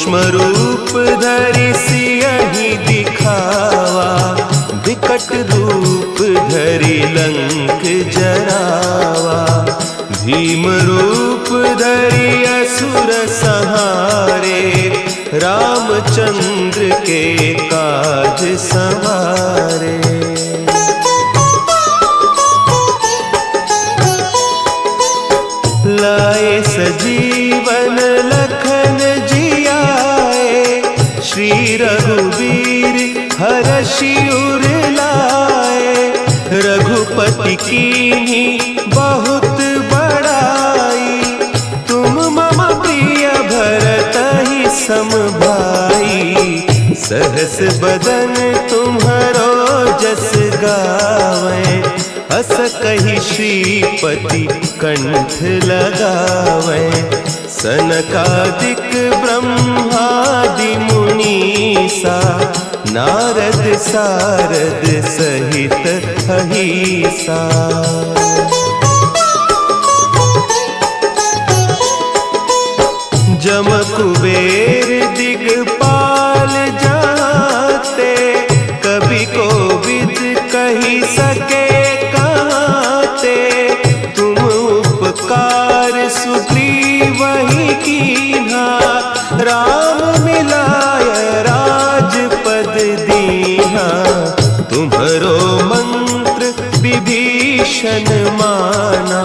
सूक्ष्म रूप धरि सियहि दिखावा, विकट रूप धरि लंक जरावा। भीम रूप धरि असुर संहारे, रामचंद्र के काज संवारे। लाए सजीवन लखन जियाए, श्री रघुवीर हरषि उर लाए। रघुपति कीन्ही बहुत बड़ाई, तुम मम प्रिय भरतहि सम भाई। सहस बदन तुम्हरो जस गावें, अस कहि श्रीपति कंठ लगावें। सनकादिक ब्रह्मादि मुनीसा, नारद सारद सहित अहीसा। जम कुबेर दिगपाल जाते, कवि कोविद कहि सके कहते। तुम उपकार सुग्रीवहि कीन्हा, राम मिलाय राजपद दीन्हा। तुम्हरो मंत्र विभीषण माना,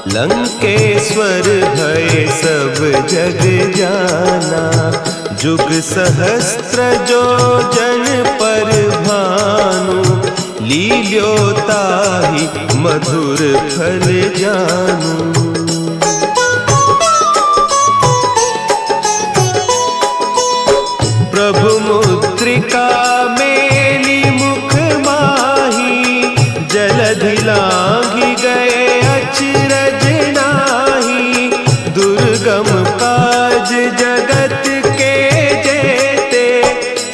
लंकेश्वर भय सब जग जाना। जुग सहस्त्र जो जन पर भानु, लील्योताहि मधुर फल जानू। प्रभु मुद्रिका मेली मुख माही, जलधि लांघि गए अचरज नाही। दुर्गम काज जगत के जेते,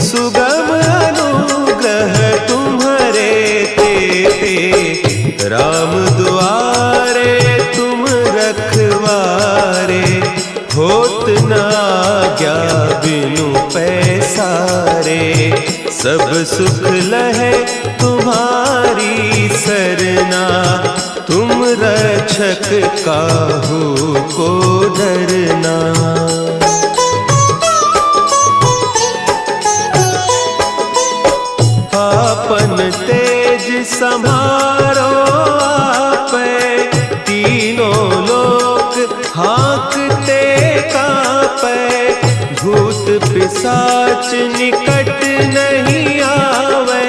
सुगम अनुग्रह तुम्हरे तेते। राम दुआरे तुम रखवारे, होत न आज्ञा बिनु पैसारे। सब सुख लहे तुम्हारी सरना, तुम रक्षक काहू को डरना। आपन तेज समारो आपै, तीनों लोक हाँकते कांपै। भूत पिशाच निकट नहीं आवे,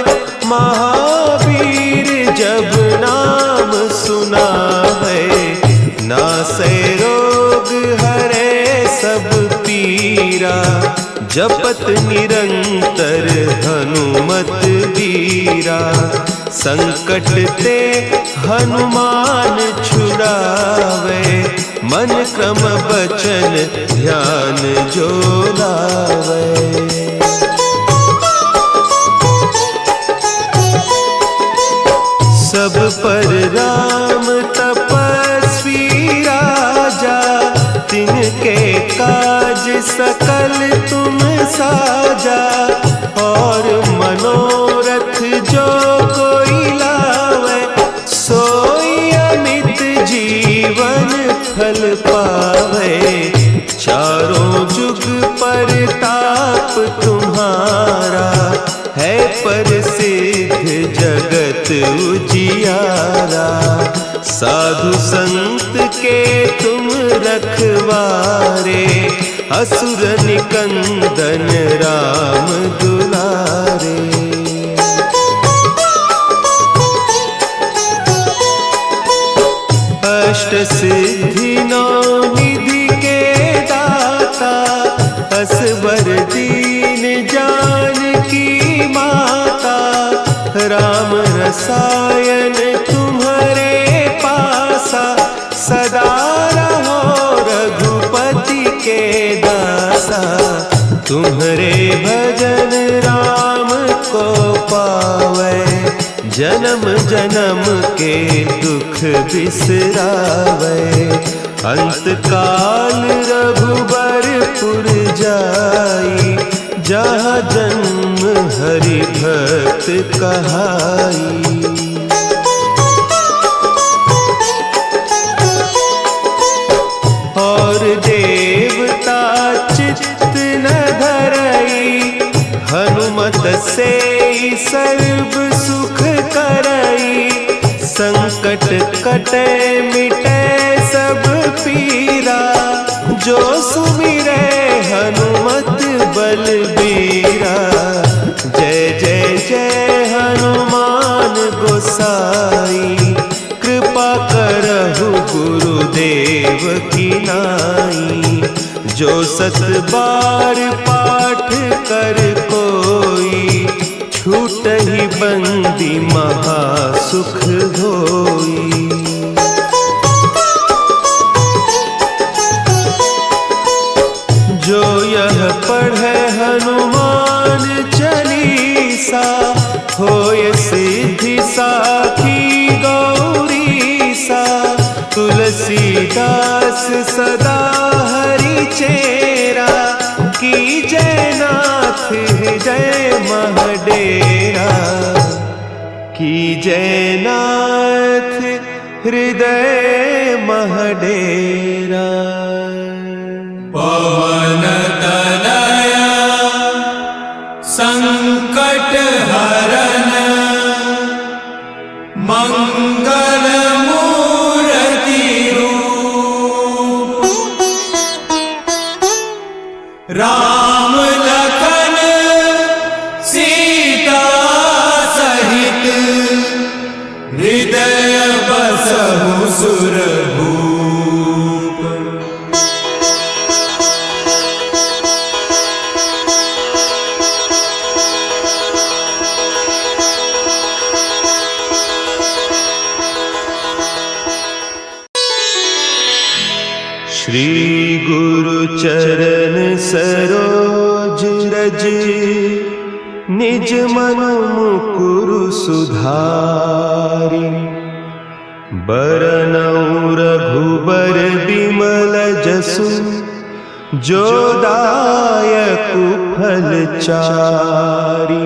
महावीर जब नाम सुनावे। नासै रोग हरे सब पीरा, जपत निरंतर हनुमत बीरा। संकट ते हनुमान छुड़ावे, मन क्रम बचन ध्यान जो लावे। सब पर राम तपस्वी राजा, तिनके काज सकल तुम साजा। और मनोरथ जो कोई लावे, सोई अमित जीवन फल पावे। चारों जुग परताप तुम्हारा, है प्रसिद्ध जगत उजियारा। साधु संत के तुम रखवारे, असुर निकंदन राम दुलारे। अष्ट सिद्धि नौ निधि के दाता, असवर दीन जानकी माता। राम रसायन तुम्हारे पासा, सदा रहो रघुपति के दासा। तुम्हारे भजन राम को पावे, जन्म जन्म के दुख बिसरावे। अंत काल रघुबर पुर जाई, जहाँ जन्म हरि भक्त कहाई। और देवता चित्त न धरई, हनुमत से सर्व सुख करई। संकट कटे मिटे सब पीरा, जो सुमिरे हनुमत बलबीरा। जय जय जय हनुमान गोसाई, कृपा करहु गुरुदेव की नाई। जो 7 बार पाठ कर कोई, छूटहि बंदी महासुख होई। जो यह पढ़े हनुमान चालीसा, होय सिद्धि साखी गौरीसा। तुलसीदास सदा हरि चेरा, की जयनाथ हृदय महडेरा। की जयनाथ हृदय महडेरा। पवन तनया संकट हरन, मंगल मूर्ति रूप। राम लखन सीता सहित, हृदय बसहु सुरभूप। श्री गुरु चरण सरोज रज, निज मन मुकुरु सुधारि। बरनउँ रघुबर बिमल जसु, जो दायकु फल चारि।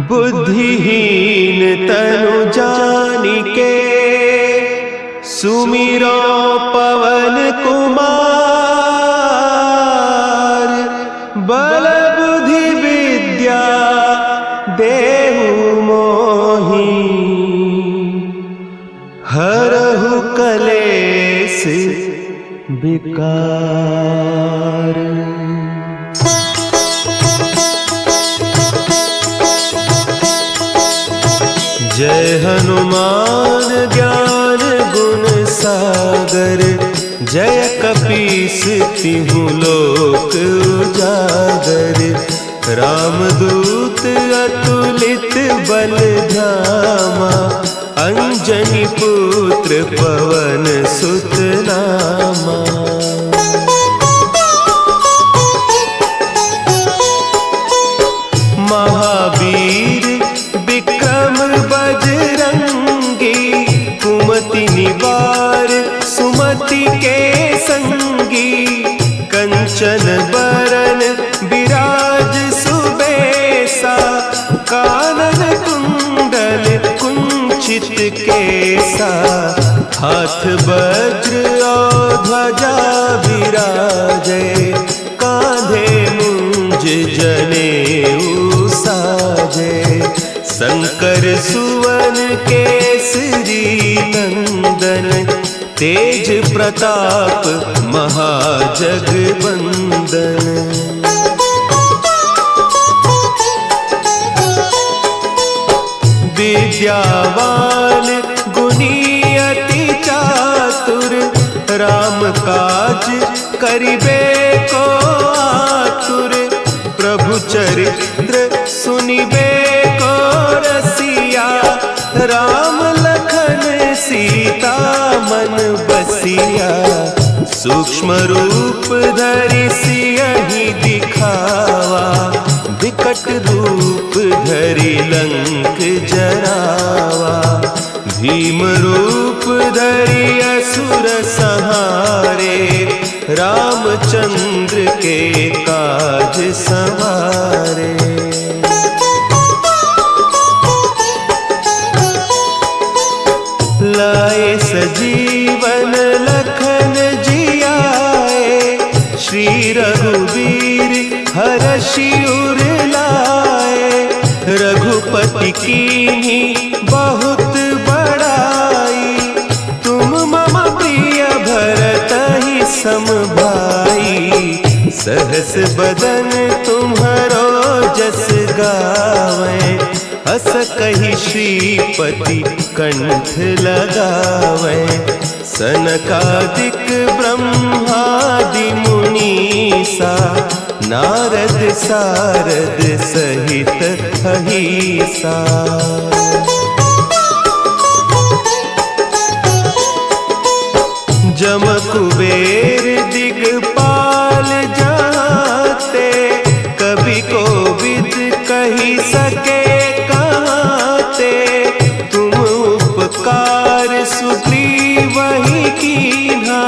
बुद्धिहीन तनु जानिके, सुमिरो पवन कुमार। बल बुद्धि विद्या देहु मोहि, हरहु कलेस विकार। जय हनुमान ज्ञान गुण सागर, जय कपीस तिहु लोक उजागर। रामदूत अतुलित बल धामा, अंजनी पुत्र पवन सुत नामा। महावीर विक्रम बजरंगी, कुमति निवार सुमति के संगी। कंचन बरन विराज सुबेसा, कानन कुंडल कुंचित केसा। हाथ वज्र और ध्वजा विराजे, कांधे मुंज जनेऊ साजे। शंकर सुवन केसरी नंदन, तेज प्रताप महाजगवंदन। विद्यावान गुणी अति चातुर, राम काज करिबे को आतुर। प्रभु चरित्र सुनिबे को रसिया, राम लखन सीता मन बसिया। सूक्ष्म रूप धरि सियहि दिखावा, विकट रूप धरि लंक जरावा। भीम रूप धरि असुर संहारे, रामचंद्र के काज संवारे। लाए सजीवन लखन जी आए, श्री रघुवीर हरषि उर लाए। रघुपति कीन्ही बहुत बड़ाई, तुम मम प्रिय भरतहि सम भाई। सहस बदन तुम्हरो जस गावें, अस कहि श्रीपति कंठ लगावें। सनकादिक ब्रह्मादि मुनीसा, नारद सारद सहित अहीसा। जम कुबेर दिगपाल जाते, कवि कोविद कही सके कहते। तुम उपकार सुग्रीवहि कीन्हा,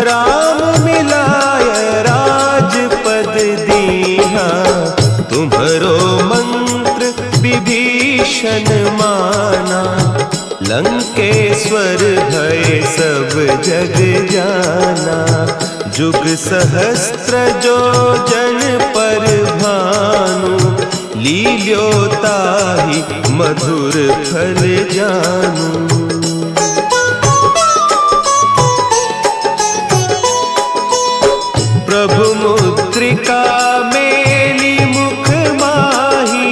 राम मिलाय राजपद दीन्हा। तुम्हरो मंत्र विभीषण माना, लंकेश्वर भय सब जग जाना। जुग सहस्त्र जो जन पर भानु, लील्योताहि मधुर फल जानू। प्रभु मुद्रिका मेली मुख माही,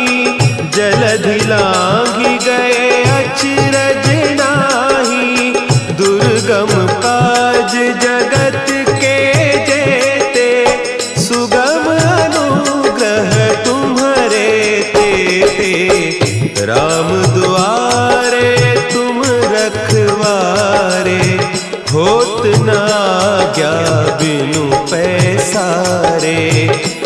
जलधि लांघि गए अचरज नाही। दुर्गम काज जगत के जेते, सुगम अनुग्रह तुम्हरे तेते। राम दुआरे तुम रखवारे, होत न आज्ञा बिनु पैसारे।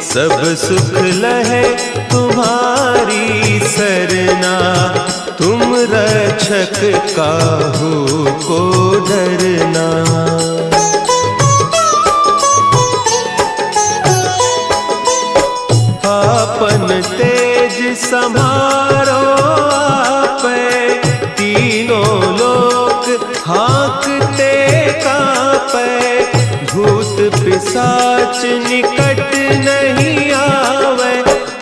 सब सुख लहे तुम्हारी सरना, तुम रक्षक काहू को डरना। आपन तेज समारो आपै, तीनों लोक हाँकते कांपै। भूत पिशाच निकट नहीं आवे,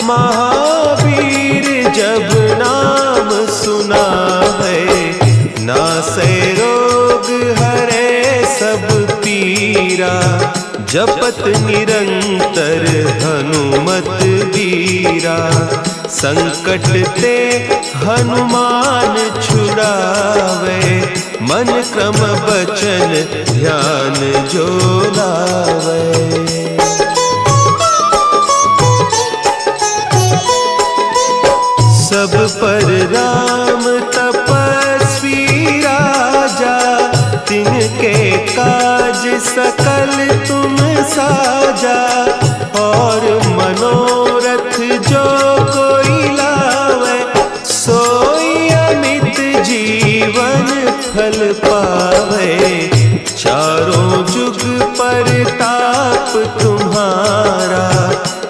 महावीर जब नाम सुनावे। नासै रोग हरे सब पीरा, जपत निरंतर हनुमत बीरा। संकट ते हनुमान छुड़ावे, मन क्रम बचन ध्यान जो लावे। सब पर राम तपस्वी राजा, तिनके काज सकल तुम साजा। और मनोरथ जो कोई लावे, सोई अमित जीवन फल पावे। चारों जुग परताप तुम्हारा,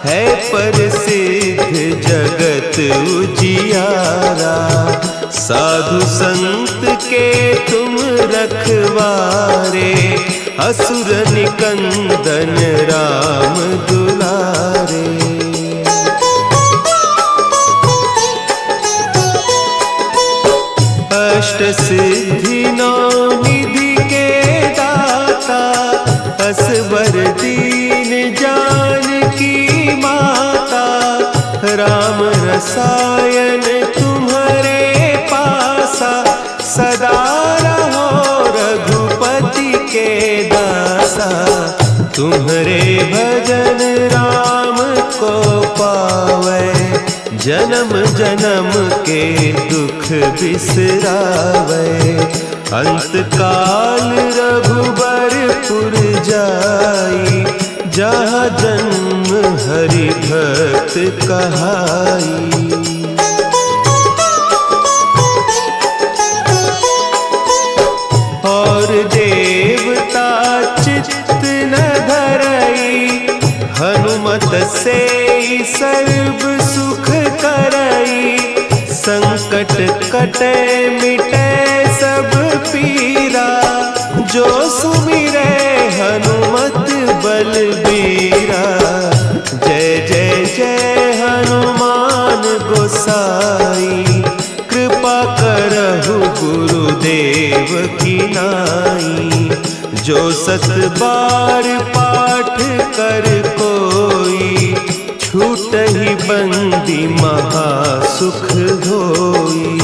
है प्रसिद्ध जगत उजियारा। साधु संत के तुम रखवारे, असुर निकंदन राम दुलारे। अष्ट सिद्धि नौ निधि के दाता, असवर दीन जानकी माता। राम रसायन तुम्हारे पासा, सदा रहो रघुपति के दासा। तुम्हारे भजन राम को पावे, जन्म जन्म के दुख बिसरावे। अंत काल रघुबरपुर जाई, जहाँ जन्म हरि भक्त कहाई। और देवता चित्त न बसे सर्व सुख करई, संकट कटे मिटे सब पीरा, जो सुमिरे हनुमत बलबीरा। जय जय जय हनुमान गोसाई, कृपा करहु गुरुदेव की नाई। जो सत बार पाठ कर कोई, छूटहि बंदी महासुख होई।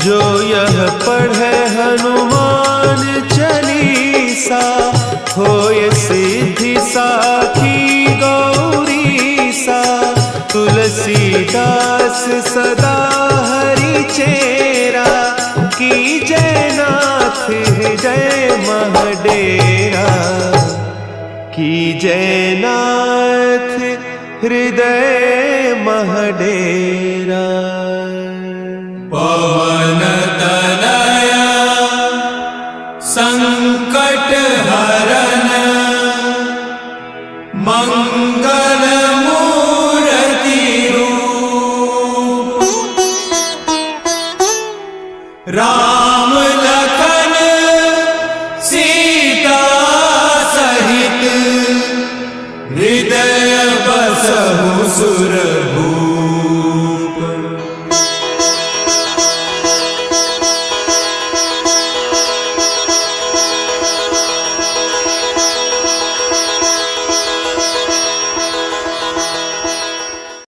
जो यह पढ़े हनुमान चालीसा, होय सिद्धि साखी गौरीसा। तुलसीदास सदा हरि चेरा, की जय नाथ हृदय महडेरा। की जय नाथ हृदय महडेरा। पवन तनया संकट हरन, मंगल मूर्ति रूप। राम लखन सीता सहित, हृदय बसहु सुरभूप।